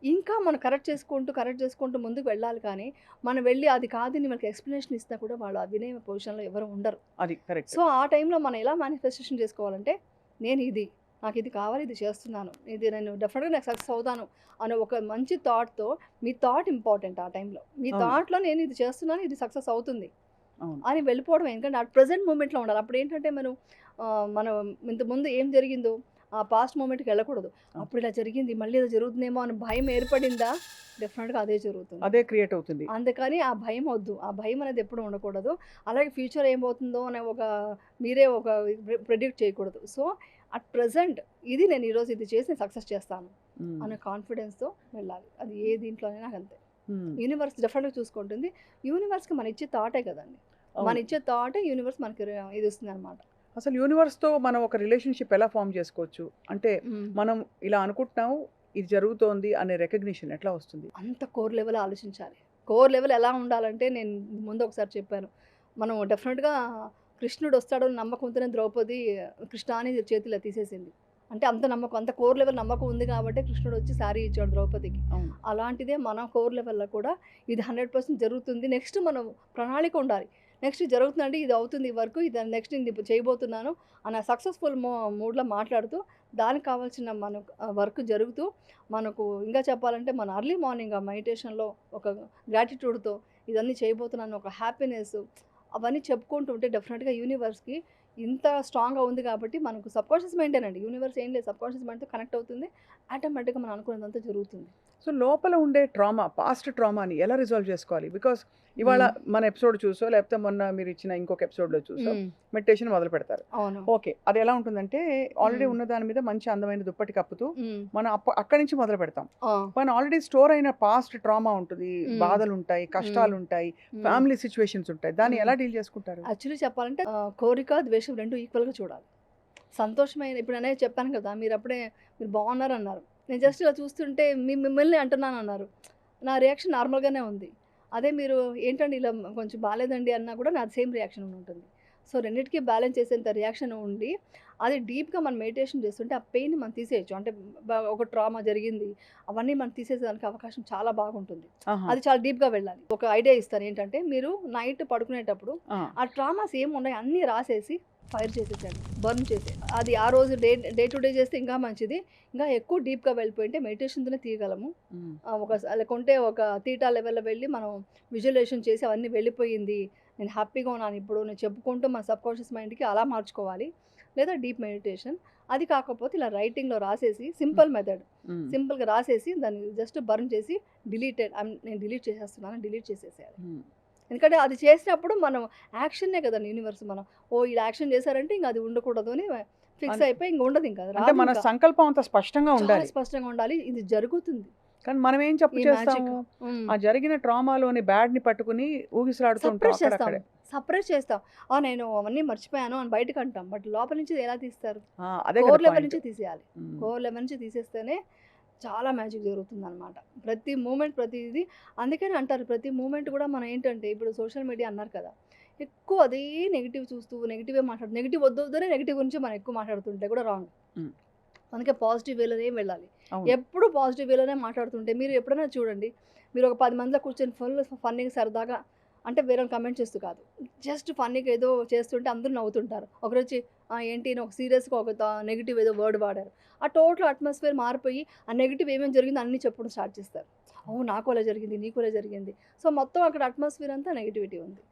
ఇంకా మనం కరెక్ట్ చేసుకుంటూ ముందుకు వెళ్ళాలి. కానీ మనం వెళ్ళి అది కాదని మనకి ఎక్స్ప్లెనేషన్ ఇస్తా కూడా వాళ్ళు ఆ వినే పొజిషన్లో ఎవరు ఉండరు. అది కరెక్ట్. సో ఆ టైంలో మనం ఎలా మేనిఫెస్టేషన్ చేసుకోవాలంటే, నాకు ఇది కావాలి, ఇది చేస్తున్నాను, ఇది నేను డెఫినెట్గా నాకు సక్సెస్ అవుతాను అనే ఒక మంచి థాట్తో, మీ థాట్ ఇంపార్టెంట్ ఆ టైంలో. మీ థాట్లో నేను ఇది చేస్తున్నాను, ఇది సక్సెస్ అవుతుంది అని వెళ్ళిపోవడం. ఎందుకంటే ఆ ప్రజెంట్ మూమెంట్లో ఉండాలి. అప్పుడు ఏంటంటే మనం ఇంతకుముందు ఏం జరిగిందో ఆ పాస్ట్ మూమెంట్కి వెళ్ళకూడదు. అప్పుడు ఇలా జరిగింది, మళ్ళీ ఇలా జరుగుతుందేమో అని భయం ఏర్పడిందా, డెఫినెట్గా అదే జరుగుతుంది, అదే క్రియేట్ అవుతుంది. అందుకని ఆ భయం వద్దు. ఆ భయం అనేది ఎప్పుడు ఉండకూడదు. అలాగే ఫ్యూచర్ ఏమవుతుందో అనే మీరే ప్రెడిక్ట్ చేయకూడదు. సో అట్ ప్రజెంట్ నేను ఈరోజు ఇది చేసి సక్సెస్ చేస్తాను అనే కాన్ఫిడెన్స్తో వెళ్ళాలి. అది ఏ దీంట్లోనే నాకు అంతే. యూనివర్స్ డెఫినెట్గా చూసుకుంటుంది. యూనివర్స్కి మన ఇచ్చే థాటే కదండి, మన ఇచ్చే థాటే యూనివర్స్ మనకి ఇది ఇస్తుంది అనమాట. అసలు యూనివర్స్తో మనం ఒక రిలేషన్షిప్ ఎలా ఫామ్ చేసుకోవచ్చు అంటే, మనం ఇలా అనుకుంటున్నాము, ఇది జరుగుతోంది అనే రికగ్నిషన్ ఎట్లా వస్తుంది? అంత కోర్ లెవెల్ ఆలోచించాలి. కోర్ లెవెల్ ఎలా ఉండాలంటే, నేను ముందు ఒకసారి చెప్పాను, మనం డెఫినెట్గా కృష్ణుడు వస్తాడు నమ్మకంతోనే ద్రౌపది కృష్ణాని చేతిలో తీసేసింది. అంటే అంత నమ్మకం, అంత కోర్ లెవెల్ నమ్మకం ఉంది కాబట్టి కృష్ణుడు వచ్చి శారీ ఇచ్చాడు ద్రౌపదికి. అలాంటిదే మన కోర్ లెవెల్లో కూడా ఇది 100% జరుగుతుంది. నెక్స్ట్ మనం ప్రణాళిక ఉండాలి. నెక్స్ట్ జరుగుతుందండి, ఇది అవుతుంది ఈ వర్క్, ఇది నెక్స్ట్ ఇది చేయబోతున్నాను అన్న సక్సెస్ఫుల్ మూడ్లో మాట్లాడుతూ, దానికి కావాల్సిన వర్క్ జరుగుతూ, మనకు ఇంకా చెప్పాలంటే మన అర్లీ మార్నింగ్ ఆ మెడిటేషన్లో ఒక గ్రాటిట్యూడ్తో ఇదన్నీ చేయబోతున్నాను ఒక హ్యాపీనెస్ అవన్నీ చెప్పుకుంటూ ఉంటే డెఫినెట్గా యూనివర్స్కి ఇంత స్ట్రాంగ్గా ఉంది కాబట్టి మనకు సబ్కాన్షియస్ మైండేనండి. యూనివర్స్ ఏం లేదు, సబ్కాన్షియస్ మైండ్తో కనెక్ట్ అవుతుంది, ఆటోమేటిక్గా మనం అనుకున్నదంతా జరుగుతుంది. సో లోపల ఉండే పాస్ట్ ట్రామాని ఎలా రిజాల్వ్ చేసుకోవాలి? బికాస్ ఇవాళ మన ఎపిసోడ్ చూసో, లేకపోతే మొన్న మీరు ఇచ్చిన ఇంకొక ఎపిసోడ్లో చూసో మెడిటేషన్ మొదలు పెడతారు. ఓకే, అది ఎలా ఉంటుందంటే ఆల్రెడీ ఉన్న దాని మీద మంచి అందమైన దుప్పటి కప్పుతూ మనం అక్కడి నుంచి మొదలు పెడతాం. మన ఆల్రెడీ స్టోర్ అయిన పాస్ట్ ట్రామా ఉంటుంది, బాధలు ఉంటాయి, కష్టాలు ఉంటాయి, ఫ్యామిలీ సిచ్యువేషన్స్ ఉంటాయి. దాన్ని ఎలా డీల్ చేసుకుంటారు? యాక్చువల్లీ చెప్పాలంటే కోరిక ద్వేషం రెండు ఈక్వల్గా చూడాలి. సంతోషమైన ఇప్పుడు అనేది చెప్పాను కదా, మీరు బాగున్నారు అన్నారు, నేను జస్ట్ ఇలా చూస్తుంటే మిమ్మల్ని అంటున్నాను అన్నారు, నా రియాక్షన్ నార్మల్గానే ఉంది. అదే మీరు ఏంటండి ఇలా కొంచెం బాగాలేదండి అన్నా కూడా నాది సేమ్ రియాక్షన్ ఉంటుంది. సో రెండింటికి బ్యాలెన్స్ చేసేంత రియాక్షన్ ఉండి, అది డీప్గా మనం మెడిటేషన్ చేస్తుంటే ఆ పెయిన్ మనం తీసేయచ్చు. అంటే ఒక ట్రామా జరిగింది, అవన్నీ మనం తీసేసేదానికి అవకాశం చాలా బాగుంటుంది. అది చాలా డీప్గా వెళ్ళాలి. ఒక ఐడియా ఇస్తాను ఏంటంటే, మీరు నైట్ పడుకునేటప్పుడు ఆ ట్రామాస్ ఏమున్నాయి అన్నీ రాసేసి ఫైర్ చేసేసాడు, బర్న్ చేసేది. అది ఆ రోజు డే టు డే చేస్తే ఇంకా మంచిది. ఇంకా ఎక్కువ డీప్గా వెళ్ళిపోయింటే మెడిటేషన్తోనే తీయగలము. లేకుంటే ఒక తీటా లెవెల్లో వెళ్ళి మనం విజువలైజేషన్ చేసి అవన్నీ వెళ్ళిపోయింది, నేను హ్యాపీగా ఉన్నాను ఇప్పుడు నేను చెప్పుకుంటూ మన సబ్కాన్షియస్ మైండ్కి అలా మార్చుకోవాలి. లేదా డీప్ మెడిటేషన్. అది కాకపోతే ఇలా రైటింగ్లో రాసేసి సింపుల్ మెథడ్, సింపుల్గా రాసేసి దాన్ని జస్ట్ బర్న్ చేసి నేను డిలీట్ చేసేస్తున్నాను, డిలీట్ చేసేసేయాలి. ఎందుకంటే అది చేసినప్పుడు మనం యాక్షనే కదండి యూనివర్స్. మనం ఇలా యాక్షన్ చేశారంటే ఇంక అది ఉండకూడదు అని ఫిక్స్ అన్ అయిపోయి ఇంక ఉండదు, ఇంకా అది అంటే రాదు మన ఇంకా. సంకల్పం అంత స్పష్టంగా చాలా ఉండాలి. స్పష్టంగా ఉండాలి. ఇది జరుగుతుంది. కానీ మనం ఏం చెప్పు ఈ మ్యాజిక్. చేస్తాము? ఆ జరిగిన ట్రామాలోని బ్యాడ్‌ని పట్టుకొని ఊగిసలాడుతూ ఉంటాం సప్రెస్ చేస్తాం. అక్కడక్కడే. సప్రెస్ చేస్తాం. నేను అవన్నీ మర్చిపోయాను అని బయటకు అంటాం. బట్ లోపల నుంచి ఎలా తీస్తారు? అదే కదా కోర్ లెవెల్ పాయింట్. నుంచి తీసేయాలి. హ్మ్. కోర్ లెవెల్ నుంచి తీసేస్తేనే చాలా మ్యాజిక్ జరుగుతుందనమాట. ప్రతి మూమెంట్ ప్రతిది. అందుకని అంటారు ప్రతి మూమెంట్ కూడా మనం ఏంటంటే ఇప్పుడు సోషల్ మీడియా అన్నారు కదా! ఎక్కువ అదే నెగెటివ్ చూస్తూ నెగెటివే నెగెటివ్ వద్దొద్దనే నెగెటివ్ గురించి మనం ఎక్కువ మాట్లాడుతుంటే కూడా రాంగ్. హ్మ్. అందుకే పాజిటివ్ వేలోనే వెళ్ళాలి. అవును. ఎప్పుడు పాజిటివ్ వేలోనే మాట్లాడుతుంటే మీరు ఎప్పుడైనా చూడండి. మీరు ఒక 10 మందిలో కూర్చొని ఫుల్ ఫన్నీగా సరదాగా అంటే వేరేని కమెంట్ చేస్తూ కాదు. జస్ట్ ఫన్నీగా ఏదో చేస్తుంటే అందరూ నవ్వుతుంటారు. ఒకరొచ్చి ఏంటి అని ఒక సీరియస్‌గా ఒక నెగెటివ్ ఏదో వర్డ్ వాడారు. ఆ టోటల్ అట్మాస్ఫియర్ మారిపోయి ఆ నెగెటివ్ ఏమేమి జరిగిందో అన్నీ చెప్పడం స్టార్ట్ చేస్తారు. అవును నాకు అలా జరిగింది, నీకు అలా జరిగింది. సో, మొత్తం అక్కడ అట్మాస్ఫియర్ అంతా నెగటివిటీ ఉంది.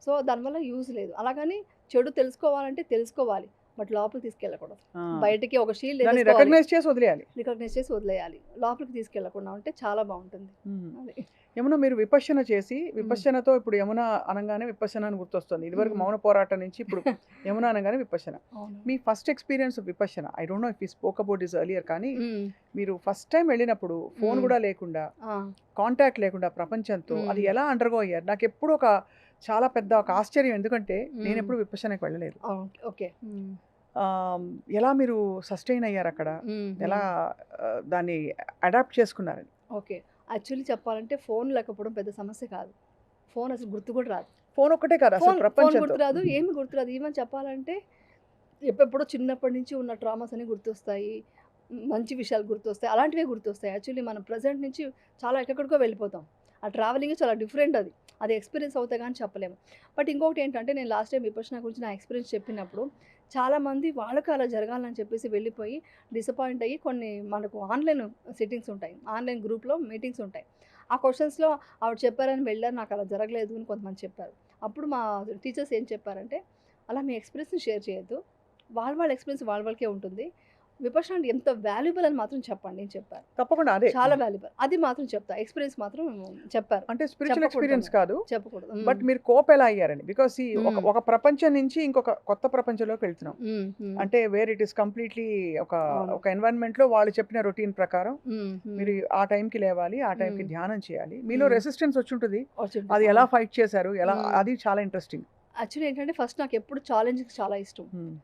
సో, దానివల్ల యూజ్ లేదు. అలాగని చెడు తెలుసుకోవాలంటే తెలుసుకోవాలి. బట్ లోపలికి తీసుకెళ్ళకూడదు. ఆ! బయటికి ఒక షీల్డ్ దాన్ని ఏసేసుకోవాలి. రికగ్నైజ్ చేసి వదిలేయాలి. రికగ్నైజ్ చేసి వదిలేయాలి. లోపలికి తీసుకెళ్ళకుండా ఉంటే చాలా బావుంటుంది. హ్మ్. అది. యమున మీరు విపశ్యన చేసి, హ్మ్. విపశ్యనతో ఇప్పుడు యమున అనంగానే విపశ్యన అని గుర్తొస్తుంది. ఇదివరకు హ్మ్. మౌన పోరాటం నుంచి ఇప్పుడు యమున అనగానే విపశ్యన. అవును. మీ first experience Vipassana I don't know if you spoke about this earlier కానీ హ్మ్. మీరు ఫస్ట్ టైమ్ వెళ్ళినప్పుడు ఫోన్ హ్మ్. గూడా లేకుండా, ఆ! కాంటాక్ట్ లేకుండా ప్రపంచంతో అది హ్మ్. ఎలా అండర్‌గో అయ్యారు? నాకెప్పుడు ఒక చాలా పెద్ద ఒక ఆశ్చర్యం. ఎందుకంటే హ్మ్. నేనెప్పుడు విపశ్యనకి వెళ్ళలేదు. ఓకే. హ్మ్. ఆహ్, ఎలా మీరు సస్టెయిన్ అయ్యారక్కడ? హ్మ్. ఎలా హ్మ్. దాన్ని అడాప్ట్ చేసుకున్నారు? ఓకే. యాక్చువల్లీ చెప్పాలంటే ఫోన్ లేకపోవడం పెద్ద సమస్య కాదు. ఫోన్ అసలు గుర్తు కూడా రాదు. ఫోన్ ఒక్కటే కాదు అసలు ఫోన్ ప్రపంచంతో. గుర్తురాదు. ఏమి గుర్తురాదు. ఈవెన్ చెప్పాలంటే ఎప్పుడెప్పుడో చిన్నప్పటి నుంచి ఉన్న ట్రామాస్ అన్నీ గుర్తొస్తాయి. మంచి విషయాలు గుర్తొస్తాయి. అలాంటివే గుర్తొస్తాయి. యాక్చువల్లీ మనం ప్రెజెంట్ నుంచి చాలా ఎక్కడికో వెళ్ళిపోతాం. ఆ ట్రావెలింగే చాలా డిఫరెంట్ అది. అది ఎక్స్‌పీరియన్స్ అవుతే గాని చెప్పలేము. బట్ ఇంకొకటి ఏంటంటే నేను లాస్ట్ టైమ్ విపశ్యన గురించి నా ఎక్స్‌పీరియన్స్ చెప్పినప్పుడు చాలామంది వాళ్ళకి అలా జరగాలని చెప్పేసి వెళ్ళిపోయి డిసప్పాయింట్ అయ్యి కొన్ని మనకు ఆన్‌లైన్ సిట్టింగ్స్ ఉంటాయి. ఆన్‌లైన్ గ్రూప్‌లో మీటింగ్స్ ఉంటాయి. ఆ క్వెషన్స్‌లో ఆవిడ చెప్పారని వెళ్ళాను. నాకు అలా జరగలేదు అని కొంతమంది చెప్పారు. అప్పుడు మా టీచర్స్ ఏం చెప్పారంటే, "అలా మీ ఎక్స్‌పీరియన్స్‌ని షేర్ చేయొద్దు. వాళ్ళ ఎక్స్‌పీరియన్స్ వాళ్ళకే ఉంటుంది. విపశ్యన అంటే ఎంత వాల్యుబుల్ అని మాత్రం చెప్పండి" అని చెప్పారు. తప్పకుండా అదే. చాలా వాల్యుబుల్. అది మాత్రం చెప్తా. ఎక్స్‌పీరియన్స్ మాత్రం చెప్పారు. అంటే స్పిరిచ్యువల్ ఎక్స్‌పీరియన్స్ చెప్పకూడదన్నారు. కాదు. చెప్పకూడదు. బట్ మీరు కోప్ ఎలా అయ్యారని? బికాజ్ సీ ఒక హ్మ్. ఒక ప్రపంచం నుంచి ఇంకొక కొత్త ప్రపంచంలోకి వెళ్తున్నాం. హ్మ్. హ్మ్. అంటే వేర్ ఇట్ ఈస్ కంప్లీట్‌లీ ఒక అవును. ఒక ఎన్వైర్న్‌మెంట్‌లో వాళ్ళు చెప్పిన రొటీన్ ప్రకారం హ్మ్. హ్మ్. మీరు ఆ టైంకి లేవాలి. ఆ టైంకి హ్మ్. ధ్యానం చేయాలి. మీలో హ్మ్. రెసిస్టెన్స్ వచ్చుంటది. వచ్చుంటది. అది ఎలా అవును. ఫైట్ చేశారు? ఎలా హ్మ్. అది చాలా ఇంట్రెస్టింగ్. యాక్చువల్లీ ఏంటంటే ఫస్ట్ నాకెప్పుడు ఛాలెంజింగ్స్ చాలా ఇష్టం. హ్మ్.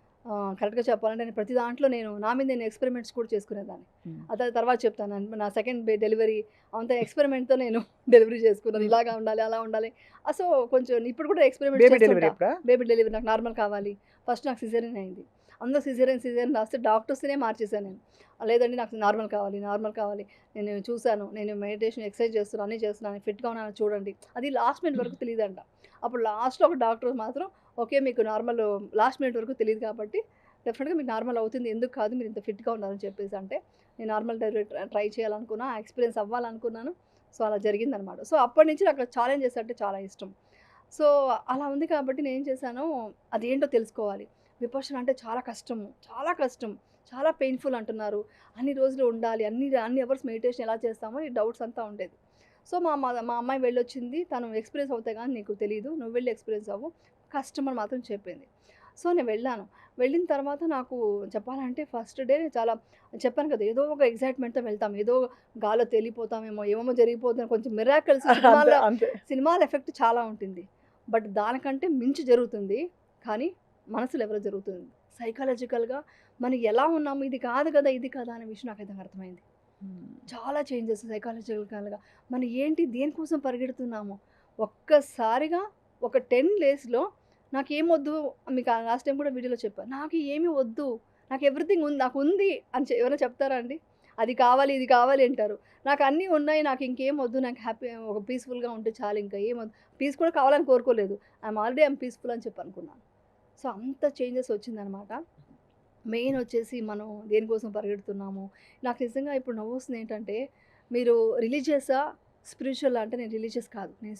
కరెక్ట్‌గా చెప్పాలంటే నేను ప్రతి దాంట్లో నా మీద నేను ఎక్స్‌పెరిమెంట్స్ కూడా చేసుకునేదాన్ని. హ్మ్. అది తర్వాత చెప్తాను. నా సెకండ్ డెలివరీ అంతా ఎక్స్‌పెరిమెంట్‌తో నేను డెలివరీ చేసుకున్నాను. హ్మ్. ఇలాగా ఉండాలి, అలా ఉండాలి. సో, కొంచెం ఇప్పుడు కూడా ఎక్స్‌పెరిమెంట్స్ బేబీ డెలివరీ చేస్తుంటా. అప్పుడా? బేబీ డెలివరీ నాకు నార్మల్ కావాలి. ఫస్ట్ నాకు సిజేరియన్ అయింది. అందరూ సిజేరియన్ రాస్తే డాక్టర్స్‌నే మార్చేసాను నేను. లేదండి నాకు నార్మల్ కావాలి, నార్మల్ కావాలి. నేను చూసాను. నేను మెడిటేషన్, ఎక్సర్సైజ్ చేస్తున్నాను, అన్నీ చేస్తున్నాను. ఫిట్‌గా ఉన్నాను చూడండి. అది లాస్ట్ మినిట్ వరకు తెలీదంట. అప్పుడు లాస్ట్‌లో ఒక డాక్టర్ మాత్రం ఓకే. మీకు నార్మల్ లాస్ట్ మినిట్ వరకు తెలీదు కాబట్టి డెఫినిట్‌గా మీకు నార్మల్ అవుతుంది. ఎందుకు కాదు మీరు ఇంత ఫిట్‌గా ఉన్నారని చెప్పేసి అంటే, నేను నార్మల్ డెలివరీ ట్రై చేయాలనుకున్నా. ఆ ఎక్స్‌పీరియన్స్ అవ్వాలనుకున్నాను. సో, అలా జరిగిందనమాట. సో, అప్పటినుంచి నాకు ఛాలెంజెస్ అంటే చాలా ఇష్టం. సో, అలా ఉంది కాబట్టి నేనేం చేశాను, అదేంటో తెలుసుకోవాలి. విపశ్యన అంటే చాలా కష్టము. చాలా కష్టం. చాలా పెయిన్‌ఫుల్ అంటున్నారు. అన్ని రోజులు ఉండాలి. అన్ని అవర్స్ మెడిటేషన్ ఎలా చేస్తామో ఈ డౌట్స్ అంతా ఉండేది. సో, మా అమ్మాయి వెళ్ళొచ్చింది. తను ఎక్స్‌పీరియన్స్ అవుతే గాని నీకు తెలీదు. నువ్వు వెళ్లి ఎక్స్‌పీరియన్స్ అవ్వు. కష్టం అని మాత్రం చెప్పింది. సో, నేను వెళ్ళాను. వెళ్ళిన తర్వాత నాకు చెప్పాలంటే ఫస్ట్ డే చాలా చెప్పాను కదా! ఏదో ఒక ఎక్సైట్‌మెంట్‌తో వెళ్తాం. ఏదో గాల్లో తేలిపోతామేమో, ఏమేమో జరిగిపోతుంది. కొంచెం మిరాకిల్స్ అంతే. సినిమాల్లో అంతే. సినిమాల ఎఫెక్ట్ చాలా ఉంటుంది. బట్ దానికంటే మించి జరుగుతుంది. కానీ మనసు లెవెల్‌లో జరుగుతుంది. సైకాలజికల్‌గా మనం ఎలా ఉన్నాము, ఇది కాదు కదా! ఇది కదా! అనే విషయం నాకైతే అర్థమైంది. హ్మ్. చాలా చేంజెస్ సైకాలజికల్‌గా. మనం ఏంటి దేనికోసం పరిగెడుతున్నాము? ఒక్కసారిగా ఒక 10 డేస్‌లో నాకేమొద్దు మీకు లాస్ట్ టైమ్ కూడా వీడియోలో చెప్పా. నాకు ఏమి వద్దు. నాకు ఎవ్రీథింగ్ ఉంది. నాకుంది అని ఎవరైనా చెప్తారా అండి? అది కావాలి, ఇది కావాలి అంటారు. నాకు అన్నీ ఉన్నాయి. నాకు ఇంకేం వద్దు. నాకు హ్యాపీ ఒక పీస్‌ఫుల్‌గా ఉంటే చాలు ఇంకా ఏమొద్దు. పీస్ కూడా కావాలని కోరుకోలేదు. ఐయామ్ పీస్‌ఫుల్ అని చెప్పి అనుకున్నాను. సో, అంత చేంజెస్ వచ్చిందనమాట. మెయిన్ వచ్చేసి మనం దేనికోసం పరిగెడుతున్నాము. నాకు నిజంగా ఇప్పుడు నవ్వొస్తుందేంటంటే, మీరు రిలీజియస్సా? స్పిరిచ్యువలా? అంటే నేను రిలీజియస్ కాదు. నేను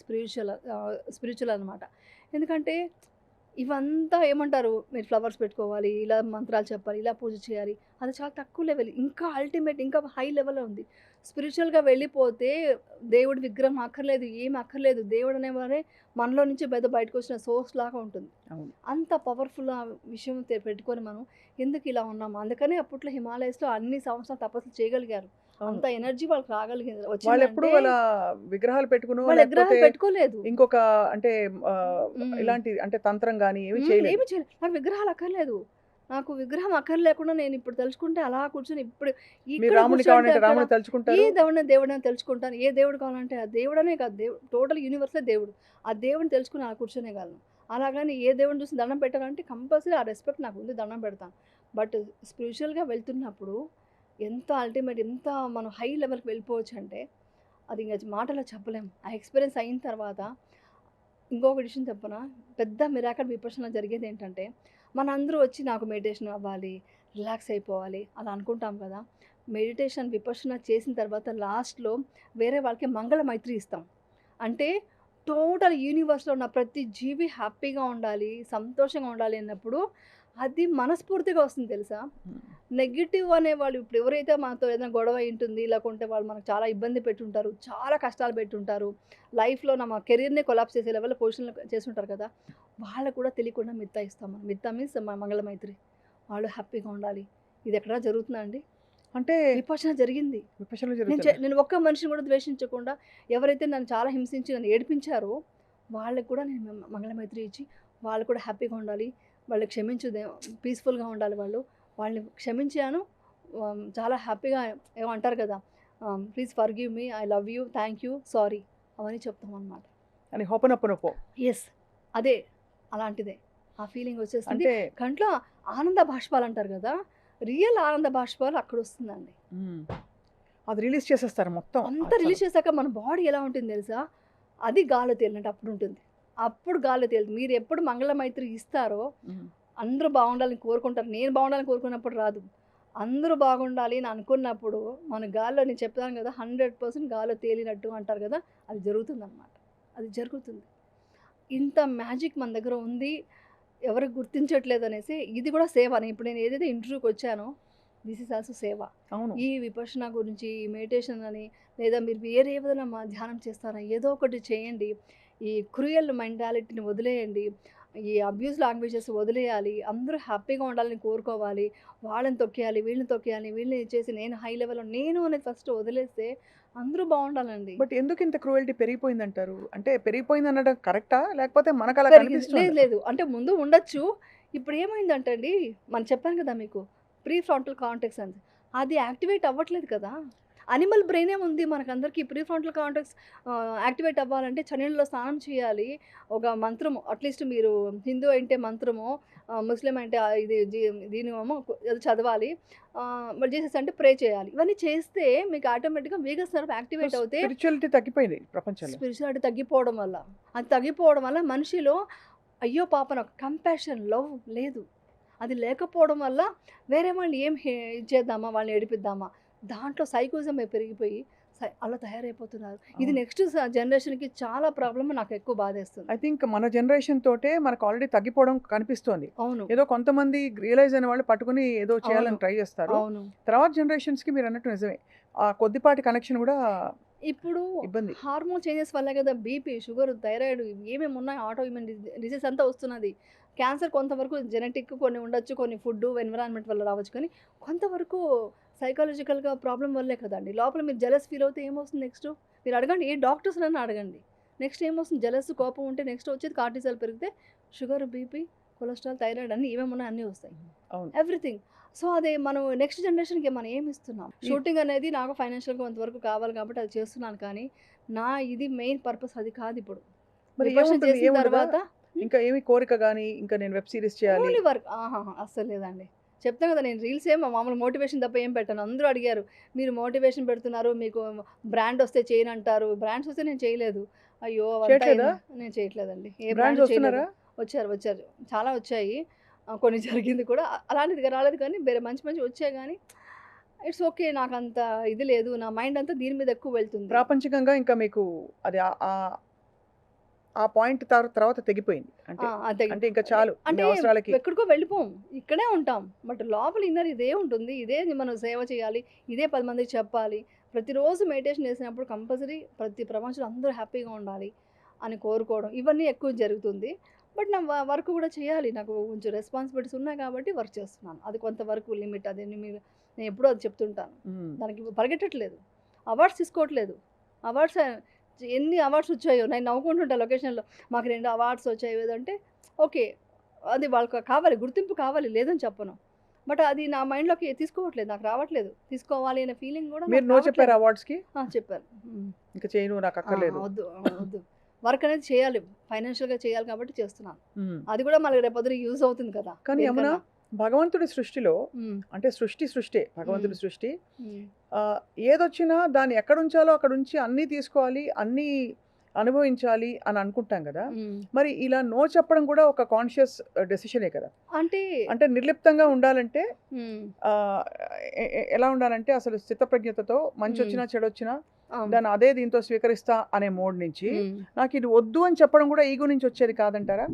స్పిరిచ్యువల్ అనమాట. ఎందుకంటే ఇవంతా ఏమంటారు, మీరు ఫ్లవర్స్ పెట్టుకోవాలి, ఇలా మంత్రాలు చెప్పాలి, ఇలా పూజ చేయాలి. అది చాలా తక్కువ లెవెల్. ఇంకా అల్టిమేట్ ఇంకా హై లెవెల్‌లో ఉంది. స్పిరిచువల్‌గా వెళ్ళిపోతే దేవుడి విగ్రహం అక్కర్లేదు, ఏమి అక్కర్లేదు. దేవుడు అనేవాడే మనలో నుంచి బయటకొచ్చిన సోర్స్ లాగా ఉంటుంది. అవును. అంత పవర్‌ఫుల్ ఆ విషయం పెట్టుకొని మనం ఎందుకు ఇలా ఉన్నాము? అందుకనే అప్పట్లో హిమాలయస్‌లో అన్ని సంవత్సరాలు తపస్సు చేయగలిగారు. అవును. అంత ఎనర్జీ వాళ్ళకి రాగలిగింది వాళ్ళెప్పుడు వచ్చిందంటే అలా విగ్రహాలు పెట్టుకునో వాళ్ళు లేకపోతే విగ్రహాలు పెట్టుకోలేదు. ఇంకొక అంటే హ్మ్. ఇలాంటి అంటే తంత్రం గాని ఏమి హ్మ్. చేయలేదు. ఏమి చేయలేదు. నాకు విగ్రహాలు అక్కర్లేదు. నాకు విగ్రహం అక్కర్లేకుండా నేను ఇప్పుడు తలుచుకుంటే అలా కూర్చొని ఇప్పుడు మీరు ఇక్కడ రాముడిని కూర్చుంటే కావాలంటే అక్కడ రాముడిని ఏ తలుచుకుంటారు. దేవుడిని తెలుసుకుంటాను. ఏ దేవుడు కావాలంటే ఆ దేవుడనే కాదు టోటల్ యూనివర్సే దేవుడు. ఆ దేవుడిని తెలుసుకొని అలా కూర్చోనేయగలను. అలాగని ఏ దేవుడిని చూసి దండం పెట్టాలంటే కంపల్సరీ ఆ రెస్పెక్ట్ నాకుంది దండం పెడతాను. బట్ స్పిరిచువల్‌గా వెళ్తున్నప్పుడు ఎంత అల్టిమేట్ ఎంత మనం హై లెవెల్‌కి వెళ్ళిపోవచ్చంటే అది ఇంక మాటల్లో చెప్పలేం. ఆ ఎక్స్‌పీరియన్స్ అయిన తర్వాత ఇంకొక విషయం చెప్పనా? పెద్ద మిరాకిల్ విపశ్యన జరిగేదేంటంటే, మనందరూ వచ్చి నాకు మెడిటేషన్ అవ్వాలి, రిలాక్స్ అయిపోవాలి అలా అనుకుంటాం కదా! మెడిటేషన్ విపశ్యన చేసిన తర్వాత లాస్ట్‌లో వేరే వాళ్ళకి మంగళ మైత్రి ఇస్తాం. అంటే టోటల్ యూనివర్స్‌లో ఉన్న ప్రతి జీవి హ్యాపీగా ఉండాలి, సంతోషంగా ఉండాలి అన్నప్పుడు అది మనస్ఫూర్తిగా వస్తుంది తెలుసా? హ్మ్. నెగెటివ్ అనేవాళ్ళు ఇప్పుడు ఎవరైతే మనతో ఏదైనా గొడవ అయ్యుంటుంది, లేకుంటే వాళ్ళు మనకు చాలా ఇబ్బంది పెట్టుంటారు, చాలా కష్టాలు పెట్టుంటారు. లైఫ్‌లో మా కెరియర్‌నే కొలాప్స్ చేసే లెవెల్‌లో పొజిషన్‌లో చేసుంటారు కదా! వాళ్ళకి కూడా తెలియకుండా మిత్తా ఇస్తాం మనం. మిత్తా మీన్స్ మంగళమైత్రి. వాళ్ళు హ్యాపీగా ఉండాలి. ఇది ఎక్కడా జరుగుతుందా అండి? అంటే విపశ్యన జరిగింది. విపశ్యనలు జరుగుతుందా? నేను ఒక్క మనిషిని కూడా ద్వేషించకుండా ఎవరైతే నన్ను చాలా హింసించి నన్ను ఏడిపించారో వాళ్ళకి కూడా నేను మంగళమైత్రి ఇచ్చి వాళ్ళు కూడా హ్యాపీగా ఉండాలి. వాళ్ళు పీస్‌ఫుల్‌గా ఉండాలి వాళ్ళు. వాళ్ళని క్షమించాను. చాలా హ్యాపీగా ఏమో అంటారు కదా! Please forgive me. I love you. Thank you. Sorry అవన్నీ చెప్తామనమాట. అని హొపనొప్పనొప్పో. యెస్. అదే. అలాంటిదే. ఆ ఫీలింగ్ వచ్చేస్తుంది. అంటే కంట్లో ఆనంద బాష్పాలంటారు గదా! రియల్ ఆనంద బాష్పాలు అక్కడొస్తుందండి. హ్మ్. అది రిలీజ్ చేసేస్తారు మొత్తం అంతా అసలు. రిలీజ్ చేశాక మన బాడీ ఎలా ఉంటుంది తెలుసా? అది గాల్లో తేలినట్టు అప్పుడుంటుంది. అప్పుడు గాల్లో తేలుతుంది. మీరెప్పుడు మంగళమైత్రి ఇస్తారో హ్మ్. అందరూ బాగుండాలని కోరుకుంటారు. నేను బాగుండాలని కోరుకున్నప్పుడు రాదు. అందరూ బాగుండాలి అని అనుకున్నప్పుడు మన గాల్లో నేను చెప్పాను గదా! 100% గాల్లో తేలినట్టు అంటారు గదా! అది జరుగుతుందనమాట. అది జరుగుతుంది. ఇంత మ్యాజిక్ మన దగ్గర ఉంది. ఎవరు గుర్తించట్లేదనేసి ఇది కూడా సేవనే. ఇప్పుడు నేను ఏదైతే ఇంటర్వ్యూకొచ్చానో దిస్ ఈజ్ ఆల్సో సేవ. అవును. ఈ విపశ్యన గురించి, ఈ మెడిటేషన్ అని లేదా మీరు వేరే ఏదైనా ధ్యానం చేస్తారా? ఏదో ఒకటి చేయండి. ఈ క్రూయల్ మెంటాలిటీని వదిలేయండి. ఈ అబ్యూస్ లాంగ్వేజెస్ వదిలేయాలి. అందరూ హ్యాపీగా ఉండాలని కోరుకోవాలి. వాళ్ళని తొక్కేయాలి, వీళ్ళని తొక్కేయాలి, వీళ్ళని చేసి నేను హై లెవెల్‌లో నేను అనేది ఫస్ట్ వదిలేస్తే అందరూ బావుండాలండి. బట్ ఎందుకు ఇంత క్రూయల్టీ పెరిగిపోయిందంటారు? అంటే పెరిగిపోయిందనడం కరెక్టా? లేకపోతే మనకలా పెరిగింది. లేదు కనిపిస్తుందా? లేదు. అంటే ముందు ఉండొచ్చు. ఇప్పుడేమైందంటే అండి, మనం చెప్పాను కదా మీకు. ప్రీ ఫ్రంటల్ కార్టెక్స్ అని. అది యాక్టివేట్ అవ్వట్లేదు కదా! అనిమల్ బ్రెయినే ఉంది మనకందరికి. ప్రీ ఫ్రంటల్ కార్టెక్స్ యాక్టివేట్ అవ్వాలంటే చన్నీళ్ళలో స్నానం చేయాలి. ఒక మంత్రము అట్‌లీస్ట్ మీరు హిందూ అయితే మంత్రమో, ముస్లిం అంటే ఇది దీనేమో ఏదో చదవాలి. మరి జీసస్ అంటే ప్రే చేయాలి. ఇవన్నీ చేస్తే మీకు ఆటోమేటిక్‌గా వేగస్ నర్వ్ సో, యాక్టివేట్ అవుతే స్పిరిచువాలిటీ తగ్గిపోయింది ప్రపంచంలో. స్పిరిచువాలిటీ తగ్గిపోవడం వల్ల. అది తగ్గిపోవడం వల్ల మనిషిలో అయ్యో పాపం నాకు కంపాషన్, లవ్ లేదు. అది లేకపోవడం వల్ల వేరే వాళ్ళని ఏం ఇది చేద్దామా, వాళ్ళని ఏడిపిద్దామా, దాంట్లో సైకోయిజం పెరిగిపోయి అలా తయారైపోతున్నారు. ఇది అవును. నెక్స్ట్ జనరేషన్‌కి చాలా ప్రాబ్లమ్ నాకు ఎక్కువ బాధేస్తుంది. ఐ థింక్ మన జనరేషన్ తోటే మనకు ఆల్రెడీ తగ్గిపోవడం కనిపిస్తోంది. అవును. ఏదో కొంతమంది రియలైజ్ అయిన వాళ్ళు పట్టుకొని ఏదో అవును. చేయాలని ట్రై చేస్తారు. అవును. తర్వాత జనరేషన్స్‌కి మీరన్నట్టు నిజమే. ఆ కొద్దిపాటి కనెక్షన్ గూడా ఇప్పుడు ఇబ్బంది. హార్మోన్ చేంజెస్ వల్లే కదా బీపీ, షుగర్, థైరాయిడ్ ఏమేమి ఉన్నాయి ఆటో ఇమ్యూన్ డిసీజ్ అంతా వస్తున్నది. క్యాన్సర్ కొంతవరకు జెనెటిక్ కొన్ని ఉండొచ్చు, కొన్ని ఫుడ్, ఎన్విరాన్మెంట్ వల్ల రావచ్చు. కానీ కొంతవరకు సైకాలజికల్‌గా ప్రాబ్లమ్ వల్లే కదండీ. లోపల మీరు జెలస్ ఫీల్ అవుతే ఏమొస్తుంది నెక్స్ట్? మీరు అడగండి. ఏ డాక్టర్స్‌నన్నా అడగండి. నెక్స్ట్ ఏమొస్తుంది? జెలస్, కోపం ఉంటే నెక్స్ట్ వచ్చేది కార్టిసాల్ పెరిగితే షుగర్, బీపీ, కొలెస్ట్రాల్, థైరాయిడ్ అన్నీ ఏమేమి ఉన్నాయో అన్నీ వస్తాయి. అవును. ఎవ్రీథింగ్. సో, అది మనం నెక్స్ట్ జనరేషన్‌కి మనం ఏమిస్తున్నాం? షూటింగ్ అనేది నాకు ఫైనాన్షియల్‌గా కొంతవరకు కావాలి కాబట్టి అది చేస్తున్నాను కానీ, నా ఇది మెయిన్ పర్పస్ అది కాదిప్పుడు. మరి విపశ్యన ఏముంటుంది? చేసిన ఏముండదా? తర్వాత ఇంకా ఏమి కోరిక గాని, ఇంకా నేను వెబ్ సీరీస్ చేయాలి. Only work. ఆహాహా! అస్సలు లేదండి. చెప్తాను కదా! నేను రీల్స్ మామూలు మోటివేషన్ తప్ప ఏం పెట్టను. అందరూ అడిగారు. మీరు మోటివేషన్ పెడుతున్నారు. మీకు బ్రాండ్ వస్తే చేయనంటారు. బ్రాండ్స్ వస్తే నేను చేయలేదు. అయ్యో! అవంతా చేయట్లేదా? నేను చేయట్లేదండి. ఏ బ్రాండ్స్ బ్రాండ్ చేయలేదు. వస్తున్నారా? వచ్చారు. చాలా వచ్చాయి. కొన్ని జరిగింది కూడా. అలాంటిది రాలేదు కానీ వేరే మంచి మంచివి వచ్చాయి గానీ, ఇట్స్ ఓకే. నాకంత ఇది లేదు. నా మైండ్ అంతా దీని మీద ఎక్కువ వెళ్తుంది. ప్రాపంచికంగా ఇంకా మీకు అది ఆ పాయింట్ తర్వాత తెగిపోయింది. అంటే, ఆ! అది అంటే ఇంకా చాలు మీ అంటే అవసరాలకి. ఎక్కడికో వెళ్ళిపోం. ఇక్కడే ఉంటాం. బట్ లోపల ఇన్నర్ ఇదే ఉంటుంది. ఇదే మనం సేవ చేయాలి. ఇదే 10 మందికి చెప్పాలి. ప్రతిరోజు మెడిటేషన్ చేసినప్పుడు కంపల్సరీ ప్రతి ప్రపంచంలో అందరూ హ్యాపీగా ఉండాలి అని కోరుకోవడం ఇవన్నీ ఎక్కువ జరుగుతుంది. బట్ నా వర్క్ కూడా చేయాలి. నాకు కొంచెం రెస్పాన్సిబిలిటీస్ ఉన్నాయి కాబట్టి వర్క్ చేస్తున్నాను. అది కొంతవరకు లిమిట్. అది నేను ఎప్పుడూ అది చెప్తుంటాను. దానికి పరిగెట్టట్లేదు. అవార్డ్స్ తీసుకోవట్లేదు. అవార్డ్స్ ఎన్ని అవార్డ్స్ వచ్చాయో నేను నవ్వుకుంటుంటా లొకేషన్‌లో. మాకు 2 అవార్డ్స్ వచ్చాయి ఏదంటే ఓకే. అది వాళ్ళకి కావాలి, గుర్తింపు కావాలి, లేదని చెప్పను. బట్ అది నా మైండ్‌లోకి తీసుకోవట్లేదు. నాకు రావట్లేదు. తీసుకోవాలి అనే ఫీలింగ్ కూడా మీరు నాకు నో రావట్లేదు. చెప్పారా అవార్డ్స్‌కి? చెప్పాను. ఇంకా చేయను నాకు అక్కర్లేదు. వద్దు. వద్దు. వర్క్ అనేది చేయాలి. ఫైనాన్షియల్‌గా చేయాలి కాబట్టి చేస్తున్నాను. అది కూడా మనకి రేపొద్దున యూజ్ అవుతుంది కదా! కానీ యమున, దేనికన్నా. భగవంతుడి సృష్టిలో హ్మ్. అంటే సృష్టే భగవంతుడి సృష్టి. హ్మ్. ఏదొచ్చినా దాన్ని ఎక్కడుంచాలో అక్కడుంచి అన్నీ తీసుకోవాలి, అన్నీ అనుభవించాలి అని అనుకుంటాం కదా! హ్మ్. మరి ఇలా నో చెప్పడం కూడా ఒక కాన్షియస్ డెసిషనే కదా! అంటే అంటే నిర్లిప్తంగా ఉండాలంటే హ్మ్. ఎలా ఉండాలంటే అసలు స్థితప్రజ్ఞతతో మంచొచ్చినా, చెడొచ్చినా అవును. దాన్ని అదే దీంతో స్వీకరిస్తా అనే మోడ్ నుంచి హ్మ్. నాకు ఇది వద్దు అని చెప్పడం కూడా ఈగో నుంచి వచ్చేది కాదంటారా?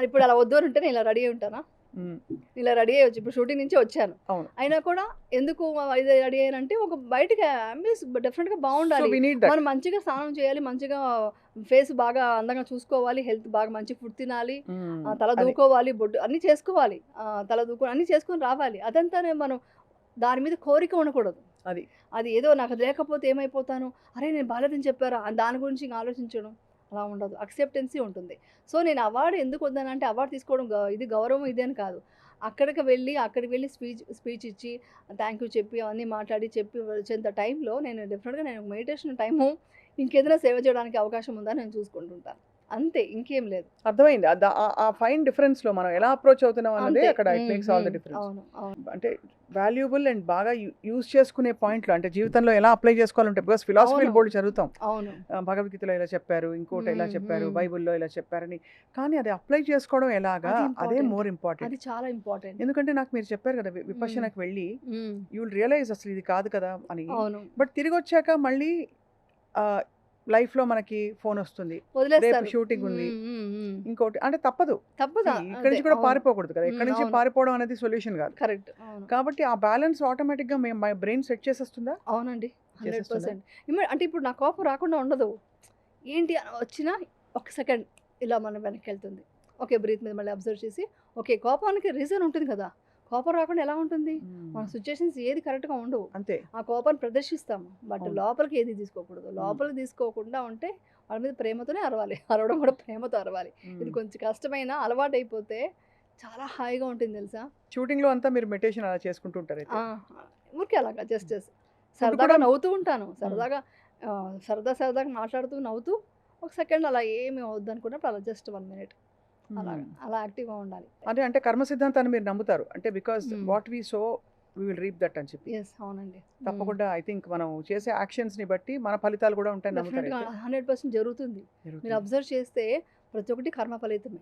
ఇప్పుడు అలా వద్దు అని ఉంటే నేను ఇలా రెడీ అయ్యి ఉంటానా? హ్మ్. ఇలా రెడీ అయ్యి ఇప్పుడు షూటింగ్ నుంచే వచ్చాను. అవును. అయినా కూడా ఎందుకు ఇది రెడీ అయ్యానంటే ఒక బయటకి అంబియన్స్ డెఫినెట్‌గా సో బావుండాలి. We need that. మనం మంచిగా స్నానం చేయాలి. మంచిగా ఫేస్ బాగా అందంగా చూసుకోవాలి. హెల్త్ బాగా మంచి ఫుడ్ తినాలి. తల అది. దూకోవాలి. బొడ్డు అన్నీ చేసుకోవాలి. తల దూకొని అన్నీ చేసుకొని రావాలి. అదంతానే మనం దాని మీద కోరిక ఉండకూడదు. అది. అది ఏదో నాకు అది లేకపోతే ఏమైపోతాను? అరే! నేను బాలేదని చెప్పారా? అని దాని గురించి ఇంక ఆలోచించడం అలా ఉండదు. అక్సెప్టెన్సీ ఉంటుంది. సో, నేను అవార్డ్ ఎందుకు వద్దనంటే అవార్డ్ తీసుకోవడం ఇది గౌరవం ఇది అని కాదు. అక్కడికి వెళ్ళి స్పీచ్ ఇచ్చి థాంక్ యూ చెప్పి అవన్నీ మాట్లాడి చెప్పి వచ్చేంత టైంలో నేను మెడిటేషన్ టైము ఇంకేదైనా సేవ చేయడానికి అవకాశం ఉందా నేను చూసుకుంటుంటాను. అంతే ఇంకేం లేదు. అర్థమైంది. ఆ ఫైన్ డిఫరెన్స్‌లో మనం ఎలా అప్రోచ్ అవుతున్నాం అన్నదే అంతే. అక్కడ it makes all the difference. అవును. అవును. అంటే వాల్యుబుల్ అండ్ బాగా యూజ్ చేసుకునే పాయింట్లు అంటే జీవితంలో ఎలా అప్లై చేసుకోవాలంటే బికాస్ ఫిలాసఫీలు అవును. బోలెడు చదువుతాం. అవును. భగవద్గీతలో ఇలా చెప్పారు, ఇంకోటి ఇలా చెప్పారు, హ్మ్. బైబిల్‌లో ఇలా చెప్పారని. కానీ అది అప్లై చేసుకోవడం ఎలాగా అది అదే ఇంపార్టెంట్. More important. అది చాలా ఇంపార్టెంట్. ఎందుకంటే నాకు మీరు చెప్పారు కదా విపశ్యనకి వెళ్ళి హ్మ్. యూ విల్ రియలైజ్ అసలు ఇది కాదు కదా అని. అవును. బట్ తిరిగొచ్చాక మళ్ళీ లైఫ్‌లో మనకి ఫోన్ వస్తుంది. రేపు వదిలేస్తారు. షూటింగ్ ఉంది. హ్మ్. ఇంకోటి అంటే తప్పదు. తప్పదా? ఇక్కడి నుంచి కూడా పారిపోకూడదు కదా! ఇక్కడి నుంచి అవును. పారిపోవడం అనేది సొల్యూషన్ కాదు. కరెక్ట్. అవును. కాబట్టి ఆ బ్యాలెన్స్ ఆటోమేటిక్‌గా మై బ్రెయిన్ సెట్ చేసేస్తుందా? అవునండి. చేసేస్తుందా? 100% అంటే ఇప్పుడు నా కోపం రాకుండా ఉండదు. ఏంటి వచ్చినా ఒక సెకండ్ ఇలా మనం వెనక్కెళ్తుంది. ఓకే. బ్రీత్ మీద మళ్ళీ అబ్జర్వ్ చేసి ఓకే. కోపానికి రీజన్ ఉంటుంది కదా! కోపం రాకుండా ఎలా ఉంటుంది? మన సిట్యుయేషన్స్ ఏది కరెక్ట్‌గా ఉండవు. అంతే. ఆ కోపాన్ని ప్రదర్శిస్తాము. బట్ అవును. లోపలికి ఏది తీసుకోకూడదు. లోపలికి తీసుకోకుండా ఉంటే వాళ్ళ మీద ప్రేమతోనే అరవాలి. అరవడం కూడా ప్రేమతో అరవాలి. ఇది కొంచెం కష్టమైన అలవాటైపోతే చాలా హాయిగా ఉంటుంది తెలుసా? షూటింగ్‌లో అంతా మీరు మెడిటేషన్ అలా చేసుకుంటూ ఉంటారైతే. ఆ! ఊరికే అలాగా జస్ట్ ఫుడ్ సరదాగా కూడా నవ్వుతూ ఉంటాను. సరదాగా మాట్లాడుతూ నవ్వుతూ ఒక సెకండ్ అలా ఏమి వద్దనుకున్నప్పుడు అలా జస్ట్ 1 మినిట్ అలాగా. అలా యాక్టివ్‌గా ఉండాలి. అంటే కర్మ సిద్ధాంతాన్ని మీరు నమ్ముతారు. అంటే because what we so we will reap that అని చెప్పి. యెస్. అవునండి. తప్పకుండా ఐ థింక్ మనం చేసే యాక్షన్స్‌ని బట్టి మన ఫలితాలు కూడా ఉంటాయని డెఫినిట్‌గా నమ్ముతారైతే. 100% జరుగుతుంది. మీరు అబ్జర్వ్ చేస్తే ప్రతి ఒక్కటి కర్మ ఫలితమే.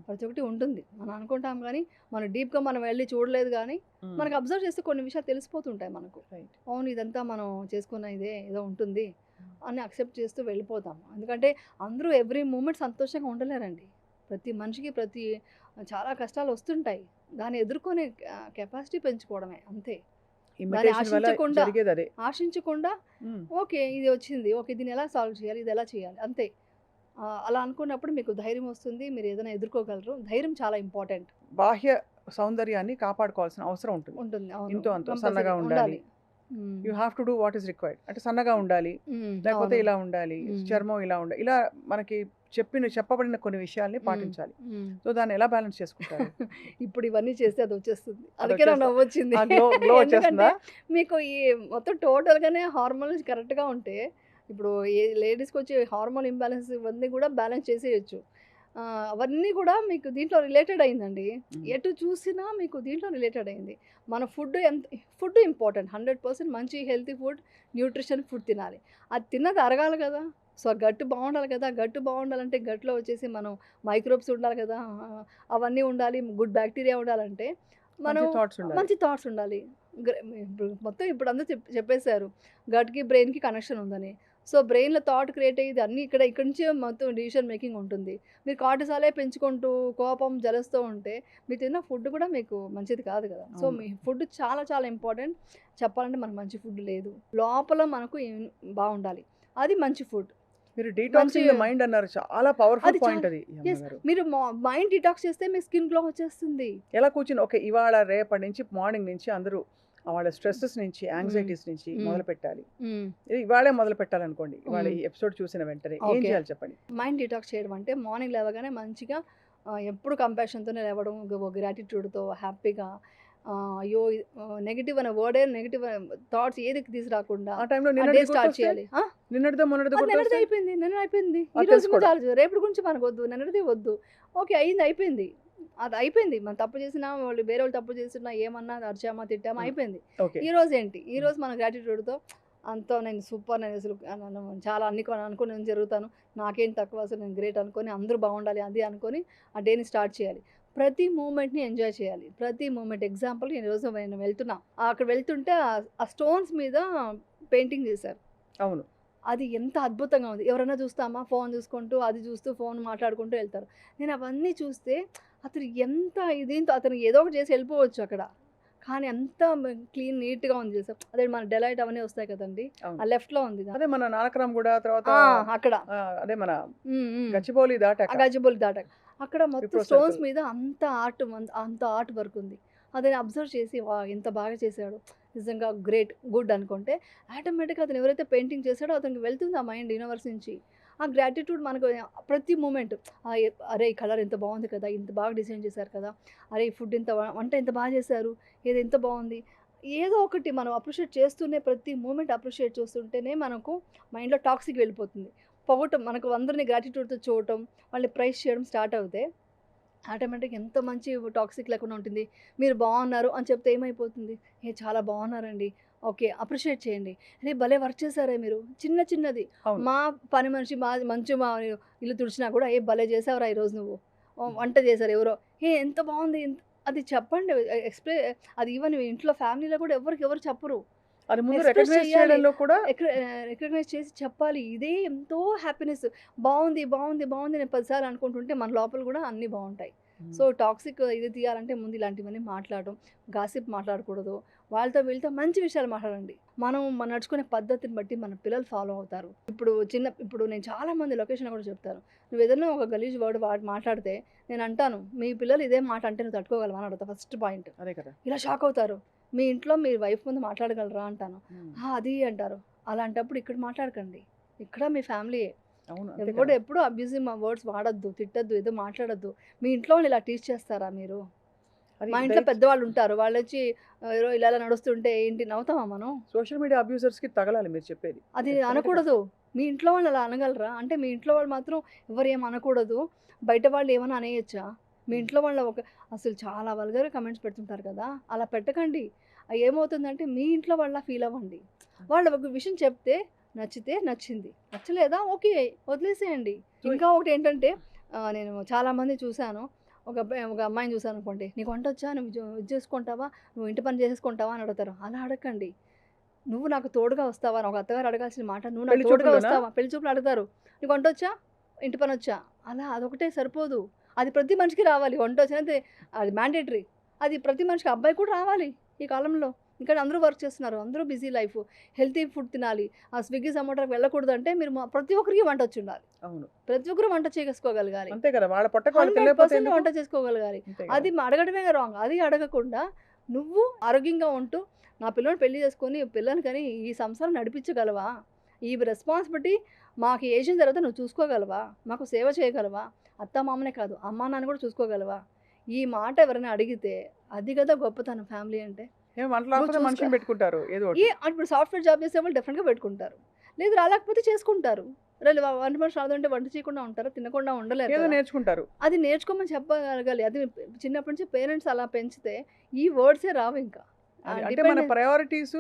ప్రతి ఒక్కటి ఉంటుంది. మనం అనుకుంటాం గానీ, మనం డీప్‌గా మనం వెళ్లి చూడలేదు గానీ, మనకు అబ్జర్వ్ చేస్తే కొన్ని విషయాలు తెలిసిపోతుంటాయి మనకు. రైట్. అవును ఇదంతా మనం చేసుకున్న ఇదే ఏదో ఉంటుంది అని యాక్సెప్ట్ చేస్తూ వెళ్ళిపోతాము. ఎందుకంటే అందరూ ఎవ్రీ మూమెంట్ సంతోషంగా ఉండలేరండి. ప్రతి మనిషికి చాలా కష్టాలు వస్తుంటాయి. దాన్ని ఎదుర్కొనే కెపాసిటీ పెంచుకోవడమే అంతే. ఈ దాన్ని మెడిటేషన్ వల్ల ఆశించకుండా జరిగేది అదే. ఆశించకుండా ఓకే. ఇది వచ్చింది. ఓకే. దీన్ని ఎలా సాల్వ్ చేయాలి? ఇది ఎలా చేయాలి? అంతే. అలా అనుకున్నప్పుడు మీకు ధైర్యం వస్తుంది. మీరు ఏదైనా ఎదుర్కోగలరు. ధైర్యం చాలా ఇంపార్టెంట్. బాహ్య సౌందర్యాన్ని కాపాడుకోవాల్సిన అవసరం ఉంటుంది. ఉంటుంది. అవును. ఇంతో అంతో కంపల్సరీ సన్నగా ఉండాలి. హ్మ్. You have to do what is required. అంటే సన్నగా ఉండాలి. లేకపోతే అవును. ఇలా ఉండాలి. చర్మం ఇలా ఉండాలి. ఇలా మనకి చెప్పబడిన కొన్ని విషయాల్ని పాటించాలి. సో దాన్ని ఎలా బ్యాలెన్స్ చేసుకుంటారు? ఇప్పుడు ఇవన్నీ చేస్తే అది వచ్చేస్తుంది. అది అందుకే నాకు వచ్చేస్తా నవ్వొచ్చింది. ఆ గ్లో ఎందుకంటే వచ్చేస్తుందా? మీకు ఈ మొత్తం టోటల్‌గానే హార్మోన్స్ కరెక్ట్‌గా ఉంటే ఇప్పుడు లేడీస్‌కొచ్చే హార్మోన్ ఇంబాలెన్స్ ఇవన్నీ కూడా బ్యాలెన్స్ చేసేయొచ్చు. అవన్నీ కూడా మీకు దీంట్లో రిలేటెడ్ అయిందండి. ఎటు చూసినా మీకు దీంట్లో రిలేటెడ్ అయింది. మన ఫుడ్ ఇంపార్టెంట్. 100% మంచి హెల్తీ ఫుడ్, న్యూట్రిషన్ ఫుడ్ తినాలి. అది తిన్నది అరగాలి కదా! సో, ఆ గట్టు బావుండాలి కదా! గట్టు బావుండాలంటే గట్‌లో వచ్చేసి మనం మైక్రోబ్స్ ఉండాలి కదా! అవన్నీ ఉండాలి. గుడ్ బ్యాక్టీరియా ఉండాలంటే మనం మంచి థాట్స్ ఉండాలి. మంచి థాట్స్ ఉండాలి. ఇప్పుడు మొత్తం ఇప్పుడు అందరూ చెప్పేసారు. గట్‌కి, బ్రెయిన్‌కి కనెక్షన్ ఉందని. సో బ్రెయిన్లో థాట్ క్రియేట్ అయ్యేది అన్నీ ఇక్కడ నుంచే మొత్తం డిసిషన్ మేకింగ్ ఉంటుంది. మీరు కార్టిసాలే పెంచుకుంటూ కోపం జలస్తో ఉంటే మీరు తిన్న ఫుడ్ కూడా మీకు మంచిది కాదు కదా. సో అవును. మీ ఫుడ్ చాలా చాలా ఇంపార్టెంట్. చెప్పాలంటే మనకు మంచి ఫుడ్ లేదు, లోపల మనకు బాగుండాలి, అది మంచి ఫుడ్. మీరు డీటాక్సింగ్ ద మైండ్ అన్నారు, చాలా పవర్ఫుల్ అది పాయింట్ చాలా అది ఈ ఎస్, అమ్మగారు. మీరు మైండ్ డిటాక్స్ చేస్తే మీ స్కిన్ గ్లో వచ్చేస్తుంది. ఎలా కూర్చుని ఓకే ఇవాళ రేపటి నుంచి మార్నింగ్ నుంచి అందరూ వాళ్ళ స్ట్రెస్సెస్ నుంచి యాంగ్జైటీస్ నుంచి మ్మ్. మొదలు పెట్టాలి, మ్మ్. ఇవాళే మొదలు పెట్టాలనుకోండి, ఇవాళ మ్మ్. ఈ ఎపిసోడ్ చూసిన వెంటనే ఏం ఓకే. చేయాలి చెప్పండి. మైండ్ డిటాక్స్ చేయడం అంటే మార్నింగ్ లేవగానే మంచిగా ఎప్పుడు కంపాషన్తోనే లేవడం, గ్రాటిట్యూడ్తో హ్యాపీగా, అయ్యో నెగిటివ్ అనే వర్డే, నెగిటివ్ థాట్స్ ఏది తీసుకురాకుండా ఆ టైంలో ఆ డే నిన్నటిది స్టార్ట్ గుర్తొస్తే చేయాలి. నిన్నటిదో మొన్నటిదో అది నిన్నటిది గుర్తొస్తే అయిపోయింది, నిన్న అయిపోయింది, ఈ అది రోజు తెలుసుకోవడం. చాలు, రేపటి గురించి మనకు వద్దు, నిన్నటిది వద్దు. ఓకే, అయింది, అయిపోయింది, అది అయిపోయింది. మనం తప్పు చేసినా, వాళ్ళు వేరే వాళ్ళు తప్పు చేసినా, ఏమన్నా అరిచామా తిట్టామా అయిపోయింది. ఓకే ఈ రోజు ఏంటి, ఈ రోజు మన గ్రాటిట్యూడ్తో అంతా నేను సూపర్, నేను అసలు చాలా అనుకుని నేను జరుగుతాను, నాకేం తక్కువ, అసలు నేను గ్రేట్ అనుకొని అందరూ బాగుండాలి అది అనుకొని ఆ డేని స్టార్ట్ చేయాలి. ప్రతి మూమెంట్ని ఎంజాయ్ చేయాలి, ప్రతి మూమెంట్. ఎగ్జాంపుల్, నేను ఈరోజు నేను వెళ్తున్నా, అక్కడ వెళ్తుంటే ఆ స్టోన్స్ మీద పెయింటింగ్ చేశారు, అవును అది ఎంత అద్భుతంగా ఉంది. ఎవరైనా చూస్తామా, ఫోన్ చూసుకుంటూ అది చూస్తూ ఫోన్ మాట్లాడుకుంటూ వెళ్తారు. నేను అవన్నీ చూస్తే అతను ఎంత దీంతో అతను ఏదో ఒకటి చేసి వెళ్ళిపోవచ్చు అక్కడ, కానీ అంత క్లీన్ నీట్గా ఉంది చేసాం. అదే మన డెలైట్ అవన్నీ వస్తాయి కదండి, అవును. ఆ లెఫ్ట్లో ఉంది అదే మన నానక్రామ్ కూడా తర్వాత అక్కడ అదే మన ఉమ్, ఉమ్. గచ్చిబౌలి ఆ దాటాక గచ్చిబౌలి దాటాక అక్కడ మొత్తం విప్రో స్టోన్స్ సర్కిల్. మీద అంత ఆర్ట్ వర్క్ ఉంది. అదని అబ్జర్వ్ చేసి వా ఎంత బాగా చేశాడు, నిజంగా గ్రేట్, గుడ్ అనుకుంటే ఆటోమేటిక్గా అతను ఎవరైతే పెయింటింగ్ చేశాడో అతనికి వెళ్తుంది ఆ మైండ్ యూనివర్స్ నుంచి. ఆ గ్రాటిట్యూడ్ మనకు ప్రతి మూమెంట్, అరే ఈ కలర్ ఎంత బాగుంది కదా, ఇంత బాగా డిజైన్ చేశారు కదా, అరే ఈ ఫుడ్ వంట ఎంత బాగా చేశారు, ఏది ఎంత బాగుంది, ఏదో ఒకటి మనం అప్రిషియేట్ చేస్తూనే ప్రతి మూమెంట్ అప్రిషియేట్ చేస్తుంటేనే మనకు మైండ్లో టాక్సిక్ వెళ్ళిపోతుంది. పొగటం, మనకు అందరినీ గ్రాటిట్యూడ్తో చూడటం, వాళ్ళని ప్రైజ్ చేయడం స్టార్ట్ అవుతే ఆటోమేటిక్ ఎంత మంచి టాక్సిక్ లేకుండా ఉంటుంది. మీరు బాగున్నారు అని చెప్తే ఏమైపోతుంది, చాలా బాగున్నారండి, ఓకే అప్రిషియేట్ చేయండి, రే భలే వర్క్ చేశారే మీరు, చిన్నది. అవును. మా పని మనిషి మా ఇల్లు తుడిచినా కూడా భలే చేసావురా ఈరోజు నువ్వు, వంట చేశారు ఎవరో, ఎంత బాగుంది, అది చెప్పండి, అది ఈవెన్ ఇంట్లో ఫ్యామిలీలో కూడా ఎవరు చెప్పరు. అది ముందు Express రికగ్నైజ్ చేయాలి. చేయడంలో కూడా రికగ్నైజ్ చేసి చెప్పాలి, ఇదే ఎంతో హ్యాపీనెస్. బాగుంది నేను 10 సార్లు అనుకుంటుంటే మన లోపల కూడా అన్నీ బాగుంటాయి. సో టాక్సిక్ ఇది తీయాలంటే ముందు ఇలాంటివన్నీ మాట్లాడడం, గాసిప్ మాట్లాడకూడదు, వాళ్ళతో వీళ్ళతో మంచి విషయాలు మాట్లాడండి. మనం నడుచుకునే పద్ధతిని బట్టి మన పిల్లలు ఫాలో అవుతారు. ఇప్పుడు నేను చాలా మంది లొకేషన్ కూడా చెప్తాను, నువ్వు ఏదైనా ఒక గలీజ్ వర్డ్ మాట్లాడితే నేను అంటాను, మీ పిల్లలు ఇదే మాట అంటే నువ్వు తట్టుకోగలవా అని అడుగుతా. ఫస్ట్ పాయింట్, అదే కదా. ఇలా షాక్ అవుతారు, మీ ఇంట్లో మీ వైఫ్ ముందు మాట్లాడగలరా అంటాను. అది అంటారు. అలాంటప్పుడు ఇక్కడ మాట్లాడకండి, ఇక్కడ మీ ఫ్యామిలీయే. అవును అంతే ఎవడు కదా. ఎప్పుడు అబ్యూజివ్ వర్డ్స్ వాడద్దు, తిట్టద్దు, ఏదో మాట్లాడద్దు. మీ ఇంట్లో వాళ్ళు ఇలా టీచ్ చేస్తారా మీరు? అది మా ఇంట్లో పెద్దవాళ్ళు ఉంటారు, వాళ్ళు వచ్చి ఇలా నడుస్తుంటే ఏంటి నవ్వుతామా మనం? సోషల్ మీడియా అబ్యూజర్స్ కి తగలాలి మీరు చెప్పేది. అది Definitely గా. అనకూడదు. మీ ఇంట్లో వాళ్ళు అలా అనగలరా? అంటే మీ ఇంట్లో వాళ్ళు మాత్రం ఎవరు ఏం అనకూడదు, బయట వాళ్ళు ఏమైనా అనేయచ్చా? మీ ఇంట్లో వాళ్ళ అసలు చాలా వల్గర్ కమెంట్స్ పెడుతుంటారు కదా, అలా పెట్టకండి. ఏమవుతుందంటే మీ ఇంట్లో వాళ్ళ ఫీల్ అవ్వండి. వాళ్ళు ఒక విషయం చెప్తే నచ్చితే నచ్చింది, నచ్చలేదా ఓకే వదిలేసేయండి. ఇంకా ఒకటి ఏంటంటే నేను చాలామంది చూశాను, ఒక అమ్మాయిని చూశాను అనుకోండి, నీకు వంట వచ్చా, నువ్వు ఇది చేసుకుంటావా, నువ్వు ఇంటి పని చేసేసుకుంటావా అని అడుగుతారు. అలా అడగండి. నువ్వు నాకు తోడుగా వస్తావా అని ఒక అత్తగారు అడగాల్సిన మాట, నువ్వు నాకు పెళ్లి తోడుగా చూపులోనా? వస్తావా, పెళ్లి చూపులు అడుగుతారు, నీకు వంట వచ్చా, ఇంటి పని వచ్చా, అలా అదొకటే సరిపోదు. అది ప్రతి మనిషికి రావాలి, వంట వచ్చినది అది మ్యాండేటరీ. అది ప్రతి మనిషికి, అబ్బాయి కూడా రావాలి ఈ కాలంలో. ఇక్కడ అందరూ వర్క్ చేస్తున్నారు, అందరూ బిజీ లైఫ్, హెల్తీ ఫుడ్ తినాలి. ఆ స్విగ్గీ జొమాటోకి వెళ్ళకూడదు అంటే మీరు ప్రతి ఒక్కరికి వంట వచ్చి ఉండాలి, అవును ప్రతి ఒక్కరు వంట చేసుకోగలగాలి, అంతే కదా. వాళ్ళ పొట్టకు వాళ్ళకి 100% వెళ్ళిపోతే వంట చేసుకోగలగాలి. అంతే కదా. అది అడగడమే రాంగ్. అది అడగకుండా నువ్వు ఆరోగ్యంగా ఉంటూ నా పిల్లని పెళ్లి చేసుకొని పిల్లని కానీ ఈ సంసారం నడిపించగలవా, ఈ రెస్పాన్సిబిలిటీ మాకు ఏసిన తర్వాత నువ్వు చూసుకోగలవా, మాకు సేవ చేయగలవా, అత్త మామనే కాదు అమ్మా నాన్న కూడా చూసుకోగలవా, ఈ మాట ఎవరైనా అడిగితే అది కదా గొప్పతనం ఫ్యామిలీ అంటే. ఏం వంట లేకపోతే చూసుకో. మనుషులు పెట్టుకుంటారు ఏదో ఒకటి. ఇప్పుడు సాఫ్ట్వేర్ జాబ్ చేసే వాళ్ళు డెఫినెట్గా పెట్టుకుంటారు, లేదు రాలేకపోతే చేసుకుంటారు. వంట మనిషి రాదంటే వంట చేయకుండా ఉంటారా, తినకుండా ఉండలేరు ఏదో కదా. నేర్చుకుంటారు. అది నేర్చుకోమని చెప్పగలగాలి. అది చిన్నప్పటి నుంచి పేరెంట్స్ అలా పెంచితే ఈ వర్డ్సే రావు ఇంకా. అంటే మన ప్రయారిటీస్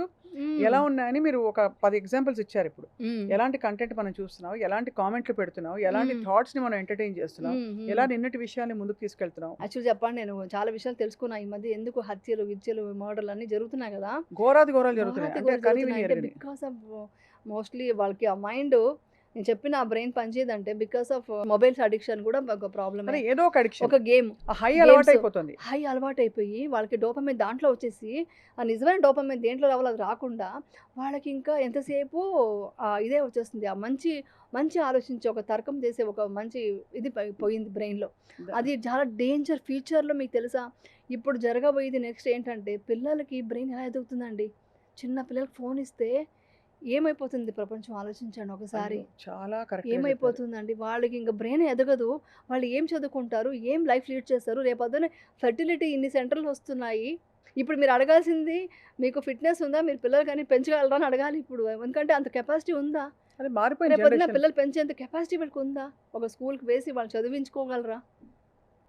ఎలా ఉన్నాయని మీరు ఒక 10 ఎగ్జాంపుల్స్ ఇచ్చారు. ఇప్పుడు ఎలాంటి కంటెంట్ మనం చూస్తున్నాం, ఎలాంటి కామెంట్లు పెడుతున్నాం, ఎలాంటి థాట్స్ ని మనం ఎంటర్టైన్ చేస్తున్నాం, ఎలా నిన్నటి విషయాన్ని ముందుకు తీసుకెళ్తున్నాం. యాక్చువల్ చెప్పండి, నేను చాలా విషయాలు తెలుసుకున్నా ఈ మధ్య. ఎందుకు హత్యలు విద్యలు మర్డర్లు అన్నీ జరుగుతున్నాయి కదా, ఘోరాలు జరుగుతున్నాయి. అంటే కని విని ఎరుగని. బికాస్ ఆఫ్ మోస్ట్లీ వాళ్ళకి ఆ మైండ్ నేను చెప్పిన ఆ బ్రెయిన్ పనిచేయదంటే బికాస్ ఆఫ్ మొబైల్స్ అడిక్షన్ కూడా ఒక ప్రాబ్లమే. అదే ఏదో ఒక అడిక్షన్, ఒక గేమ్ హై గేమ్స్ అలవాటు అయిపోతుంది. హై అలవాటైపోయి వాళ్ళకి డోపమైన్ దాంట్లో వచ్చేసి ఆ నిజమైన డోపమైన్ దేంట్లో రావాలో అది రాకుండా వాళ్ళకి ఇంకా ఎంతసేపు ఇదే వచ్చేస్తుంది. ఆ మంచి మంచి ఆలోచించే ఒక తర్కం చేసే ఒక మంచి ఇది పోయింది బ్రెయిన్లో. అది చాలా డేంజర్. ఫ్యూచర్లో మీకు తెలుసా ఇప్పుడు జరగబోయేది నెక్స్ట్ ఏంటంటే పిల్లలకి బ్రెయిన్ ఎలా ఎదుగుతుందండి. చిన్న పిల్లలకి ఫోన్ ఇస్తే ఏమైపోతుంది ప్రపంచం ఆలోచించండి ఒకసారి. అయ్యో! చాలా కరెక్ట్‌గా చెప్పారు. ఏమైపోతుందండి వాళ్ళకి ఇంక బ్రెయిన్ ఎదగదు. వాళ్ళు ఏం చదువుకుంటారు? ఏం లైఫ్ లీడ్ చేస్తారు? రేపొద్దున ఫెర్టిలిటీ ఇన్ని సెంటర్‌లు వస్తున్నాయి. ఇప్పుడు మీరు అడగాల్సింది మీకు ఫిట్‌నెస్ ఉందా? మీరు పిల్లలు కానీ పెంచగలరా అని అడగాలి ఇప్పుడు. ఎందుకంటే అంత కెపాసిటీ ఉందా? అది మారిపోయింది రేపొద్దున జనరేషన్. పిల్లలు పెంచేంత కెపాసిటీ వీళ్ళకి ఉందా? ఒక స్కూల్‌కి వేసి వాళ్ళు చదివించుకోగలరా?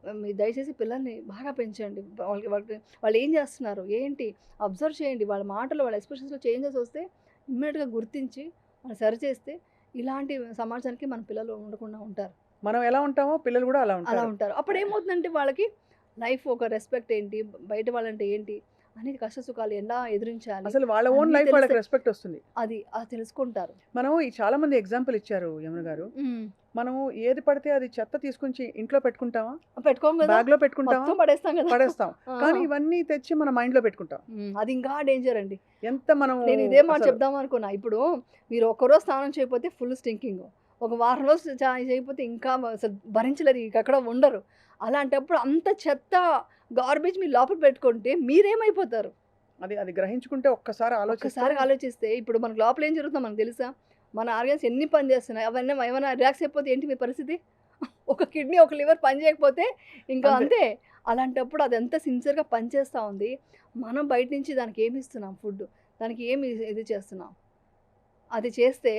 మీరు దయచేసి పిల్లల్ని బాగా పెంచండి. వాళ్ళకి వాళ్ళకి వాళ్ళు ఏం చేస్తున్నారు? ఏంటి? అబ్జర్వ్ చేయండి. వాళ్ళ మాటలు, వాళ్ళ ఎక్స్‌ప్రెషన్స్‌లో చేంజెస్ వస్తే ఇమ్మీడియేట్‌గా గుర్తించి వాళ్ళు సరిచేస్తే ఇలాంటి సమాజానికి మన పిల్లలు ఉండకుండా ఉంటారు. మనం ఎలా ఉంటామో పిల్లలు కూడా అలా అలా ఉంటారు. ఉంటారు. అప్పుడేమవుతుందంటే వాళ్ళకి లైఫ్ ఒక రెస్పెక్ట్ ఏంటి? బయట వాళ్ళంటే ఏంటి? అనేది కష్ట సుఖాలు ఎలా ఎదిరించాలి? అసలు వాళ్ళ ఓన్ అన్నీ లైఫ్ తెలిస్తే వాళ్ళకి రెస్పెక్ట్ వస్తుంది. అది తెలుసుకుంటారు. మనం ఈ చాలా మంది ఎగ్జాంపుల్ ఇచ్చారు యమున గారు. హ్మ్. మనం ఏది పడితే అది చెత్త తీసుకొచ్చి ఇంట్లో పెట్టుకుంటామా? పెట్టుకోం కదా! బ్యాగ్‌లో పెట్టుకుంటామా? మొత్తం పడేస్తాం కదా! పడేస్తాం. ఆ! కానీ ఇవన్నీ తెచ్చి మన మైండ్‌లో పెట్టుకుంటాం. అది ఇంకా డేంజర్ అండి. ఎంత మనం నేను ఇదే మాట అసలు చెప్దాం అనుకున్నా. ఇప్పుడు మీరు ఒక్కరోజు స్నానం చేయకపోతే ఫుల్ స్టింకింగ్. ఒక వారం రోజులు చేయకపోతే ఇంకా అసలు భరించలేరు. ఇంకెక్కడ ఉండరు. అలాంటప్పుడు అంత చెత్త గార్బేజ్ మీరు లోపల పెట్టుకుంటే మీరేమైపోతారు? అది అది గ్రహించుకుంటే ఒక్కసారి ఆలోచిస్తే ఒక్కసారి ఆలోచిస్తే ఇప్పుడు మనకు లోపల ఏం జరుగుతుందో మనకు తెలుసా? మన ఆర్గాన్స్ ఎన్ని పని చేస్తున్నాయి. అవన్నీ ఏమైనా రిలాక్స్ అయిపోతే ఏంటి మీ పరిస్థితి? ఒక కిడ్నీ, ఒక లివర్ పని చేయకపోతే ఇంకా అంతే. అంతే. అలాంటప్పుడు అది ఎంత సిన్సియర్‌గా పనిచేస్తా ఉంది. మనం బయట నుంచి దానికి ఏమి ఇస్తున్నాం ఫుడ్? దానికి ఏమి ఇది చేస్తున్నాం? అది చేస్తే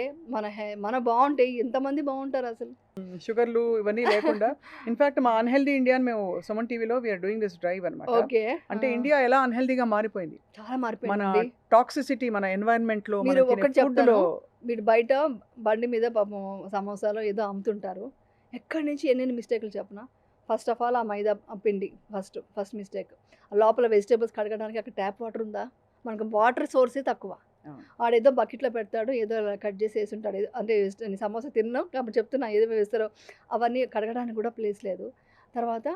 మన బావుంటే ఎంతమంది బావుంటారు అసలు. షుగర్‌లు ఇవన్నీ లేకుండా ఇన్‌ఫాక్ట్ మా అన్‌హెల్తీ ఇండియా అని మేము సుమన్ టీవీలో we are doing this drive అన్నమాట. ఓకే. అంటే ఇండియా ఎలా అన్‌హెల్తీగా మారిపోయింది. చాలా మన మారిపోయిందండి. టాక్సిసిటీ మన ఎన్వైరన్మెంట్‌లో మీరు మనం తినే ఒకటి చెప్తాను. ఫుడ్‌లో మీరు బయట బండి మీద పాపం సమోసాలో ఏదో అమ్ముతుంటారు. ఎక్కడి నుంచి ఎన్నెన్ని మిస్టేక్‌లు చెప్పనా? ఫస్ట్ ఆఫ్ ఆల్ ఆ మైదా పిండి ఫస్ట్ మిస్టేక్. లోపల వెజిటబుల్స్ కడగడానికి అక్కడ ట్యాప్ వాటర్ ఉందా? మనకు వాటర్ సోర్సే తక్కువ. అవును. ఆడేదో బకెట్‌లో పెడతాడు. ఏదో కట్ చేసి ఏసుంటాడు. అంటే సమోసా తిన్నాం కాబట్టి చెప్తున్నా ఏవేవి వేస్తారో అవన్నీ కడగడానికి కూడా ప్లేస్ లేదు. తర్వాత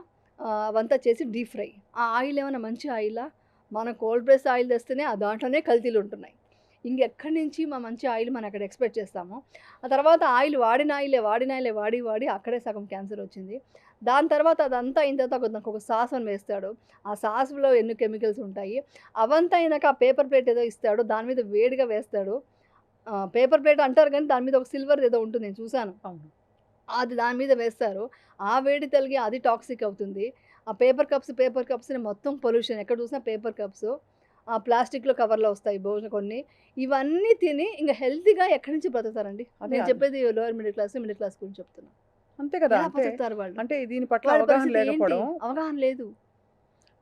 అవంతా చేసి డీప్ ఫ్రై. ఆ ఆయిల్ ఏమైనా మంచి ఆయిలా? మన కోల్డ్ ప్రెస్ ఆయిల్ తెస్తేనే దాంట్లోనే కల్తీలు ఉంటున్నాయి. ఇంకెక్కడి నుంచి మంచి ఆయిల్ మనం అక్కడ ఎక్స్‌పెక్ట్ చేస్తాము. ఆ తర్వాత ఆయిల్ వాడిన ఆయిలే వాడి అక్కడే సగం క్యాన్సర్ వచ్చింది. దాని తర్వాత అదంతా అయిన తర్వాత దానికొక సాస్ అని వేస్తాడు. ఆ సాస్‌లో ఎన్ని కెమికల్స్ ఉంటాయి. అవంతా అయినాక ఆ పేపర్ ప్లేట్ ఏదో ఇస్తాడు. దాని మీద వేడిగా వేస్తాడు. పేపర్ ప్లేట్ అంటారు కానీ దాని మీద ఒక సిల్వర్‌ది ఏదో ఉంటుంది నేను చూసాను. అవును. అది దాని మీద వేస్తారు. ఆ వేడి తలిగి అది టాక్సిక్ అవుతుంది. ఆ పేపర్ కప్స్‌ని మొత్తం పొల్యూషన్ ఎక్కడ చూసినా పేపర్ కప్స్. ప్లాస్టిక్‌లో కవర్‌లో వస్తాయి భోజనం కొన్ని. ఇవన్నీ తిని ఇంక హెల్తీగా ఎక్కడి నుంచి బ్రతుకుతారండి? అదే నేను చెప్పేది lower middle class, middle class గురించి చెప్తున్నా. అంతే కదా! ఎలా అంటే బతుకుతారు వాళ్ళు? అంటే దీని పట్ల వాళ్ళ అవగాహన పరిస్థితి ఏంటి? లేకపోవడం, అవగాహన లేదు.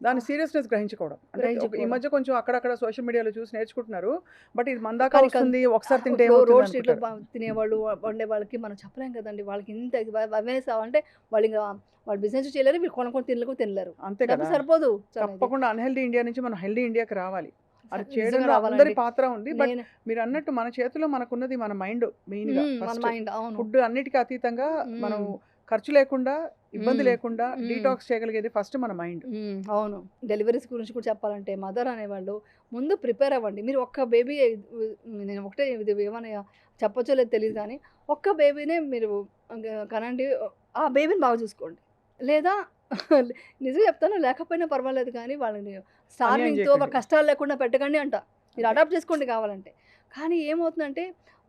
దాని ఆ! సీరియస్‌నెస్ గ్రహించుకోవడం. అంటే ఈ గ్రహించుకోవడం. మధ్య కొంచెం అక్కడక్కడ సోషల్ మీడియాలో చూసి నేర్చుకుంటున్నారు. బట్ ఇది మన దాకా కానీ వస్తుంది. ఒకసారి తింటే ఇప్పుడు ఏమవుతుంది రోడ్ స్ట్రీట్‌లో అనుకుంటారు. తినేవాళ్ళు, వండే వాళ్ళకి మనం చెప్పలేం కదండీ! వాళ్ళకి ఇంత అవేర్‌నెస్ అంటే వాళ్ళు బిజినెస్ చేయలేరు. వీళ్ళు కొనుక్కొని తినలేరు. అంతే డబ్బు కదా! సరిపోదు. చాలా ఇది. తప్పకుండా అన్‌హెల్తీ ఇండియా నుంచి మనం హెల్తీ ఇండియాకి రావాలి. అది నిజంగా చేయడంలో అందరి రావాలండి. పాత్ర ఉంది. బట్ నేను మీరన్నట్టు మన చేతిలో మనకున్నది మన మైండ్ మెయిన్‌గా మన ఫస్ట్. మైండ్ అవును. ఫుడ్ అన్నిటికి అతీతంగా మనం హ్మ్. ఖర్చు లేకుండా, ఇబ్బంది హ్మ్. లేకుండా హ్మ్. డీటాక్స్ చేయగలిగేది ఫస్ట్ మన మైండ్. అవును. డెలివరీస్ గురించి కూడా చెప్పాలంటే మదర్ అనేవాళ్ళు ముందు ప్రిపేర్ అవ్వండి. మీరు ఒక్క బేబీ నేను ఒకటే ఇది ఏమన్నా చెప్పొచ్చో లేదో తెలీదు కానీ, ఒక్క బేబీనే మీరు కనండి. ఆ బేబీని బాగా చూసుకోండి. లేదా నిజం చెప్తాను లేకపోయినా పర్వాలేదు కానీ వాళ్ళని అన్యాయం స్టార్వింగ్‌తో చేయకండి. కష్టాలు లేకుండా పెట్టకండి అంట. మీరు అంతే. అడాప్ట్ చేసుకోండి కావాలంటే. కానీ ఏమవుతుందంటే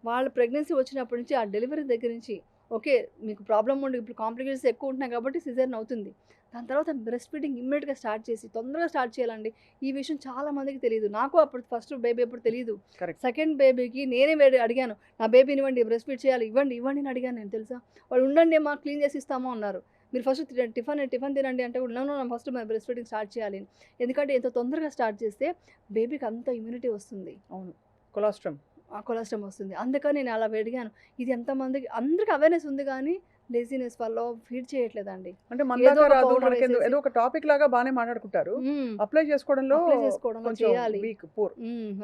వాళ్ళు ప్రెగ్నెన్సీ వచ్చినప్పటి నుంచి ఆ డెలివరీ దగ్గర నుంచి ఓకే. మీకు ప్రాబ్లమ్ ఉండి ఇప్పుడు కాంప్లికేషన్స్ ఎక్కువ ఉంటున్నాయి కాబట్టి సిజేరియన్ అవుతుంది. దాని తర్వాత బ్రెస్ట్ ఫీడింగ్ ఇమ్మీడియేట్‌గా స్టార్ట్ చేసి తొందరగా స్టార్ట్ చేయాలండి. ఈ విషయం చాలా మందికి తెలీదు. నాకు అప్పుడు ఫస్ట్ బేబీ అప్పుడు తెలీదు. కరెక్ట్. సెకండ్ బేబీకి నేనే అడిగాను. నా బేబీని ఇవ్వండి బ్రెస్ట్ ఫీడ్ చేయాలి. ఇవ్వండి అని అడిగాను నేను తెలుసా? వాళ్ళు ఉండండి అమ్మా క్లీన్ చేసి ఇస్తాము అన్నారు. మీరు ఫస్ట్ టిఫిన్ తినండి అంటే no no first breast feeding start చేయాలి. ఎందుకంటే ఎంత తొందరగా స్టార్ట్ చేస్తే బేబీకి అంత ఇమ్యూనిటీ వస్తుంది. అవును. కొలాస్ట్రమ్. కొలెస్ట్రాల్ వస్తుంది. అందుకని నేను అలా అడిగాను. ఇది ఎంతమందికి అందరికి అవేర్‌నెస్ ఉంది గానీ లేజినెస్ వల్ల ఫీడ్ చేయట్లేదండి. అంటే మన ఏదో దాకా ఒక రాదు, పౌడర్ మనకి వేసేసి ఏదో ఒక టాపిక్ లాగా బాగానే మాట్లాడుకుంటారు, అప్లై చేసుకోవడంలో అప్లై చేసుకోవడంలో కొంచెం చేయాలి. Week, poor.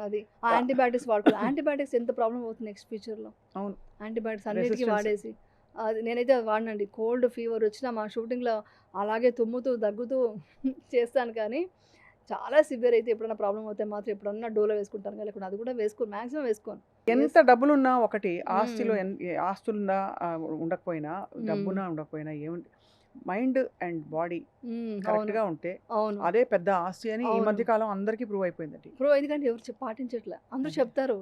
అది ఆ యాంటీబయాటిక్స్ వాడుకోవాలి. యాంటీబయాటిక్స్ ఎంత ప్రాబ్లం అవుతుంది నెక్స్ట్ ఫ్యూచర్లో. అవును, యాంటీబయాటిక్స్ అన్నిటికీ రెసిస్టెన్స్. వాడేసి అది నేనైతే అది వాడినండి. కోల్డ్ ఫీవర్ వచ్చినా మా షూటింగ్లో అలాగే తుమ్ముతూ దగ్గుతూ చేస్తాను. కానీ చాలా సివియర్ అయితే ఎప్పుడైనా ప్రాబ్లం అవుతే మాత్రం ఎప్పుడన్నా డోలో వేసుకుంటాను. కానీ లేకుండా అది కూడా మ్యాక్సిమం వేసుకోను. ఎంత డబ్బులున్నా ఒకటి, ఆస్తిలో మ్మ్. ఆస్తులున్నా ఉండకపోయినా, మ్మ్. డబ్బున్నా ఉండకపోయినా, ఏముంది, మైండ్ అండ్ బాడీ అవును, కరెక్ట్గా ఉంటే అవును, అదే పెద్ద ఆస్తి అని ఈ అవును. మధ్య కాలం అందరికీ ప్రూవ్ అయిపోయిందండి. ఇప్పుడు ఎందుకంటే ఎవరు పాటించట్లే. అందరూ అదే. చెప్తారు,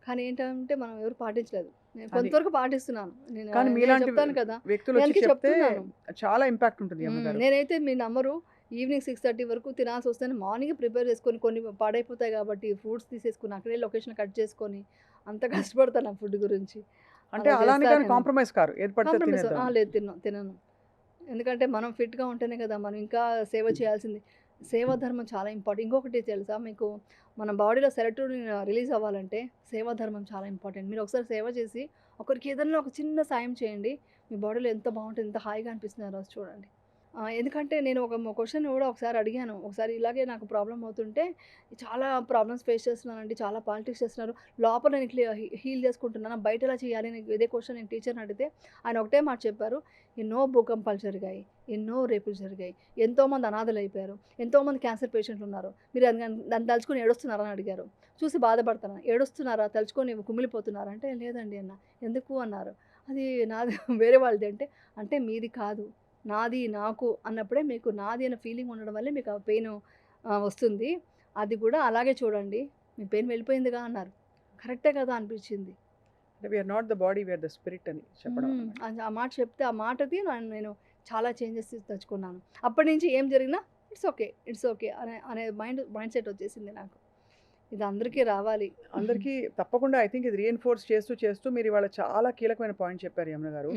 కానీ ఏంటంటే మనం ఎవరు పాటించలేదు. నేను అది కొంతవరకు పాటిస్తున్నాను. నేను కానీ నేను మీలాంటి చెప్తాను కదా, వ్యక్తులు నేను వచ్చి అందుకే చెప్తే చెప్తున్నాను. చాలా ఇంపాక్ట్ ఉంటుంది అమ్మగారు. నేనైతే మీ నమ్మరు, ఈవినింగ్ 6:30 వరకు తినాల్సి వస్తేనే మార్నింగ్ ప్రిపేర్ చేసుకొని కొన్ని పాడైపోతాయి కాబట్టి ఫ్రూట్స్ తీసేసుకొని అక్కడే లొకేషన్ కట్ చేసుకొని అంత కష్టపడతాను ఆ ఫుడ్ గురించి. అంటే అలా అలానే చేస్తా కానీ నేను. కాంప్రమైజ్ కారు, ఏది పడితే కాంప్రమైజ్ తినేద్దాం. లేదు, తినను. ఎందుకంటే మనం ఫిట్గా ఉంటేనే కదా మనం ఇంకా సేవ చేయాల్సింది. సేవా ధర్మం చాలా ఇంపార్టెంట్. ఇంకొకటి తెలుసా మీకు, మన బాడీలో సెరటోనిన్ రిలీజ్ అవ్వాలంటే సేవా ధర్మం చాలా ఇంపార్టెంట్. మీరు ఒకసారి సేవ చేసి ఒకరికి ఏదైనా ఒక చిన్న సాయం చేయండి, మీ బాడీలో ఎంత బాగుంటుంది, ఎంత హాయిగా అనిపిస్తుంది ఆ రోజు చూడండి. ఎందుకంటే నేను ఒక క్వశ్చన్ కూడా ఒకసారి అడిగాను. ఒకసారి ఇలాగే నాకు ప్రాబ్లం అవుతుంటే, చాలా ప్రాబ్లమ్స్ ఫేస్ చేస్తున్నానండి, చాలా పాలిటిక్స్ చేస్తున్నారు, లోపల నేను హీల్ చేసుకుంటున్నాను, బయట ఎలా చేయాలి అని ఇదే క్వశ్చన్ నేను టీచర్ని అడిగితే ఆయన ఒకటే మాట చెప్పారు, ఎన్నో భూకంపాలు జరిగాయి, ఎన్నో రేపులు జరిగాయి, ఎంతోమంది అనాథలు అయిపోయారు, ఎంతోమంది క్యాన్సర్ పేషెంట్లు ఉన్నారు, మీరు దాన్ని తలుచుకొని ఏడుస్తున్నారా అని అడిగారు. చూసి బాధపడుతున్నాను. ఏడుస్తున్నారా, తలుచుకొని కుమిలిపోతున్నారా అంటే లేదండి అన్న. ఎందుకు అన్నారు. అది నాది వేరే వాళ్ళది అంటే మీది కాదు, నాది నాకు అన్నప్పుడే మీకు నాది అనే ఫీలింగ్ ఉండడం వల్లే మీకు ఆ పెయిన్ వస్తుంది. అది కూడా అలాగే చూడండి, మీ పెయిన్ వెళ్ళిపోయిందిగా అన్నారు. కరెక్టే కదా అనిపించింది. We are not the body, we are the spirit అని చెప్పడం అన్నమాట. ఆ మాట చెప్తే ఆ మాటది నేను చాలా చేంజెస్ తెచ్చుకున్నాను. అప్పటి నుంచి ఏం జరిగినా ఇట్స్ ఓకే అనే మైండ్ సెట్ వచ్చేసింది నాకు. ఇది అందరికీ రావాలి. అందరికీ తప్పకుండా. ఐ థింక్ ఇది రీఎన్ఫోర్స్ చేస్తూ మీరు ఇవాళ చాలా కీలకమైన పాయింట్ చెప్పారు యమున గారు,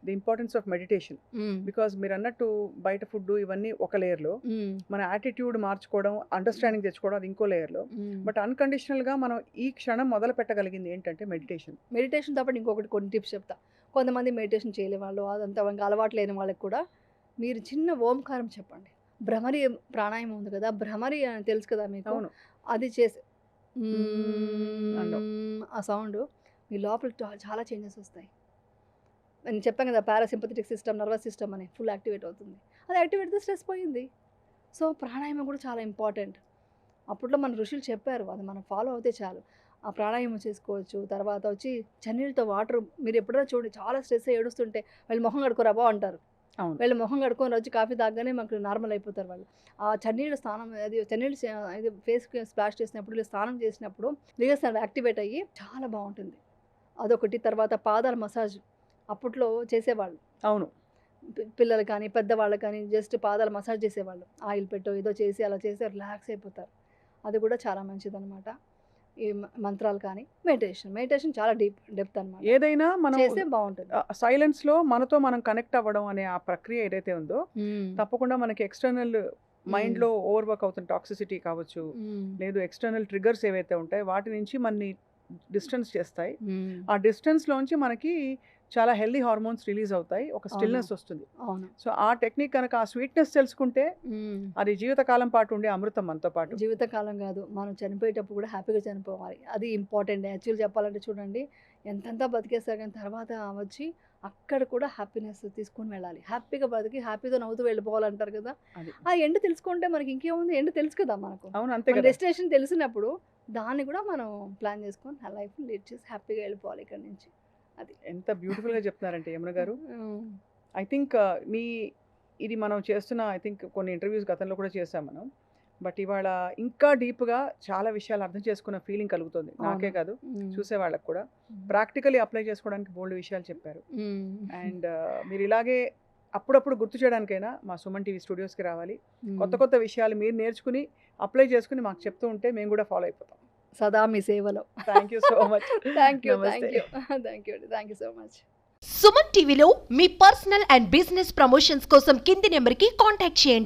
the importance of meditation. Because మీరు అన్నట్టు బయట ఫుడ్ ఇవన్నీ ఒక లేయర్లో, మన యాటిట్యూడ్ మార్చుకోవడం, అండర్స్టాండింగ్ తెచ్చుకోవడం అది ఇంకో లేయర్లో, బట్ అన్కండిషనల్గా మనం ఈ క్షణం మొదలు పెట్టగలిగింది ఏంటంటే మెడిటేషన్. తప్ప ఇంకొకటి కొన్ని టిప్స్ చెప్తా. కొంతమంది మెడిటేషన్ చేయలే వాళ్ళు, అదంతా ఇంకా అలవాటు లేని వాళ్ళకి కూడా మీరు చిన్న ఓంకారం చెప్పండి. భ్రమరి ప్రాణాయామం ఉంది కదా, భ్రమరి అని తెలుసు కదా మీకు, అవును, అది చేసి అండం. ఆ సౌండ్ మీ లోపల చాలా చేంజెస్ వస్తాయి. నేను చెప్పాను కదా, పారాసింపథెటిక్ సిస్టమ్, నర్వస్ సిస్టమ్ అని ఫుల్ యాక్టివేట్ అవుతుంది. అది యాక్టివేట్ అయితే స్ట్రెస్ పోయింది. సో ప్రాణాయామం కూడా చాలా ఇంపార్టెంట్. అప్పట్లో మన ఋషులు చెప్పారు, అది మనం ఫాలో అవుతే చాలు. ఆ ప్రాణాయామం చేసుకోవచ్చు. తర్వాత వచ్చి చన్నీళ్ళతో వాటర్, మీరు ఎప్పుడైనా చూడండి చాలా స్ట్రెస్ ఏడుస్తుంటే వాళ్ళు మొహం కడుకోరా బా అంటారు. అవును, వీళ్ళు మొహం కడుక్కొని వచ్చి కాఫీ తాగగానే మాకు నార్మల్ అయిపోతారు వాళ్ళు. ఆ చన్నీళ్ళ స్నానం, అది చన్నీళ్ళు ఇది ఫేస్కి స్ప్లాష్ చేసినప్పుడు, ఇలా స్నానం చేసినప్పుడు లిగర్స్ యాక్టివేట్ అయ్యి చాలా బాగుంటుంది. అదొకటి. తర్వాత పాదాల మసాజ్ అప్పట్లో చేసేవాళ్ళు. అవును, పిల్లలు కానీ పెద్దవాళ్ళు కానీ జస్ట్ పాదాల మసాజ్ చేసేవాళ్ళు. ఆయిల్ పెట్టో ఏదో చేసి అలా చేసి రిలాక్స్ అయిపోతారు. అది కూడా చాలా మంచిదన్నమాట. ఈ మంత్రాలు కానీ మెడిటేషన్ చాలా డెప్త్ అనమాట. ఏదైనా మనం చేస్తే బాగుంటుంది. సైలెన్స్లో మనతో మనం కనెక్ట్ అవ్వడం అనే ఆ ప్రక్రియ ఏదైతే ఉందో, తప్పకుండా మనకి ఎక్స్టర్నల్ మైండ్లో ఓవర్వర్క్ అవుతున్న టాక్సిసిటీ కావచ్చు, లేదు ఎక్స్టర్నల్ ట్రిగర్స్ ఏవైతే ఉంటాయో వాటి నుంచి మనని డిస్టెన్స్ చేస్తాయి. ఆ డిస్టెన్స్లోంచి మనకి చాలా హెల్దీ హార్మోన్స్ రిలీజ్ అవుతాయి, ఒక స్టిల్నెస్ వస్తుంది. అవును. సో ఆ టెక్నిక్ కనుక, ఆ స్వీట్నెస్ తెలుసుకుంటే అది జీవితకాలం పాటు ఉండే అమృతం మనతో పాటు. జీవితకాలం కాదు, మనం చనిపోయేటప్పుడు కూడా హ్యాపీగా చనిపోవాలి. అది ఇంపార్టెంట్. యాక్చువల్ చెప్పాలంటే చూడండి, ఎంతంతా బతికేస్తారు కానీ తర్వాత వచ్చి అక్కడ కూడా హ్యాపీనెస్ తీసుకొని వెళ్ళాలి. హ్యాపీగా బతికి హ్యాపీగా నవ్వుతూ వెళ్ళిపోవాలంటారు కదా. అది ఆ ఎండ్ తెలుసుకుంటే మనకి ఇంకేముంది, ఎండ్ తెలుసు కదా మనకు. అవును, అంతే మన కదా. డెస్టినేషన్ తెలిసినప్పుడు దాన్ని కూడా మనం ప్లాన్ చేసుకొని ఆ లైఫ్ లీడ్ చేసి హ్యాపీగా వెళ్ళిపోవాలి ఇక్కడ నుంచి. అది ఎంత బ్యూటిఫుల్గా చెప్తున్నారంటే యమున గారు. ఐ థింక్ ఇది మనం చేస్తున్న, ఐ థింక్ కొన్ని ఇంటర్వ్యూస్ గతంలో కూడా చేసాం మనం, బట్ ఇవాళ ఇంకా డీప్గా చాలా విషయాలు అర్థం చేసుకున్న ఫీలింగ్ కలుగుతుంది, నాకే కాదు చూసే వాళ్ళకి కూడా. ప్రాక్టికలీ అప్లై చేసుకోవడానికి బోల్డ్ విషయాలు చెప్పారు. అండ్ మీరు ఇలాగే అప్పుడప్పుడు గుర్తు చేయడానికైనా మా సుమన్ టీవీ స్టూడియోస్కి రావాలి. కొత్త విషయాలు మీరు నేర్చుకుని అప్లై చేసుకుని మాకు చెప్తూ ఉంటే మేము కూడా ఫాలో అయిపోతాం. సదా మీ సేవలో. Thank you so much. Thank you so much. Suman టీవీలో మీ పర్సనల్ అండ్ బిజినెస్ ప్రమోషన్స్ కోసం కింది నెంబర్కి కాంటాక్ట్ చేయండి.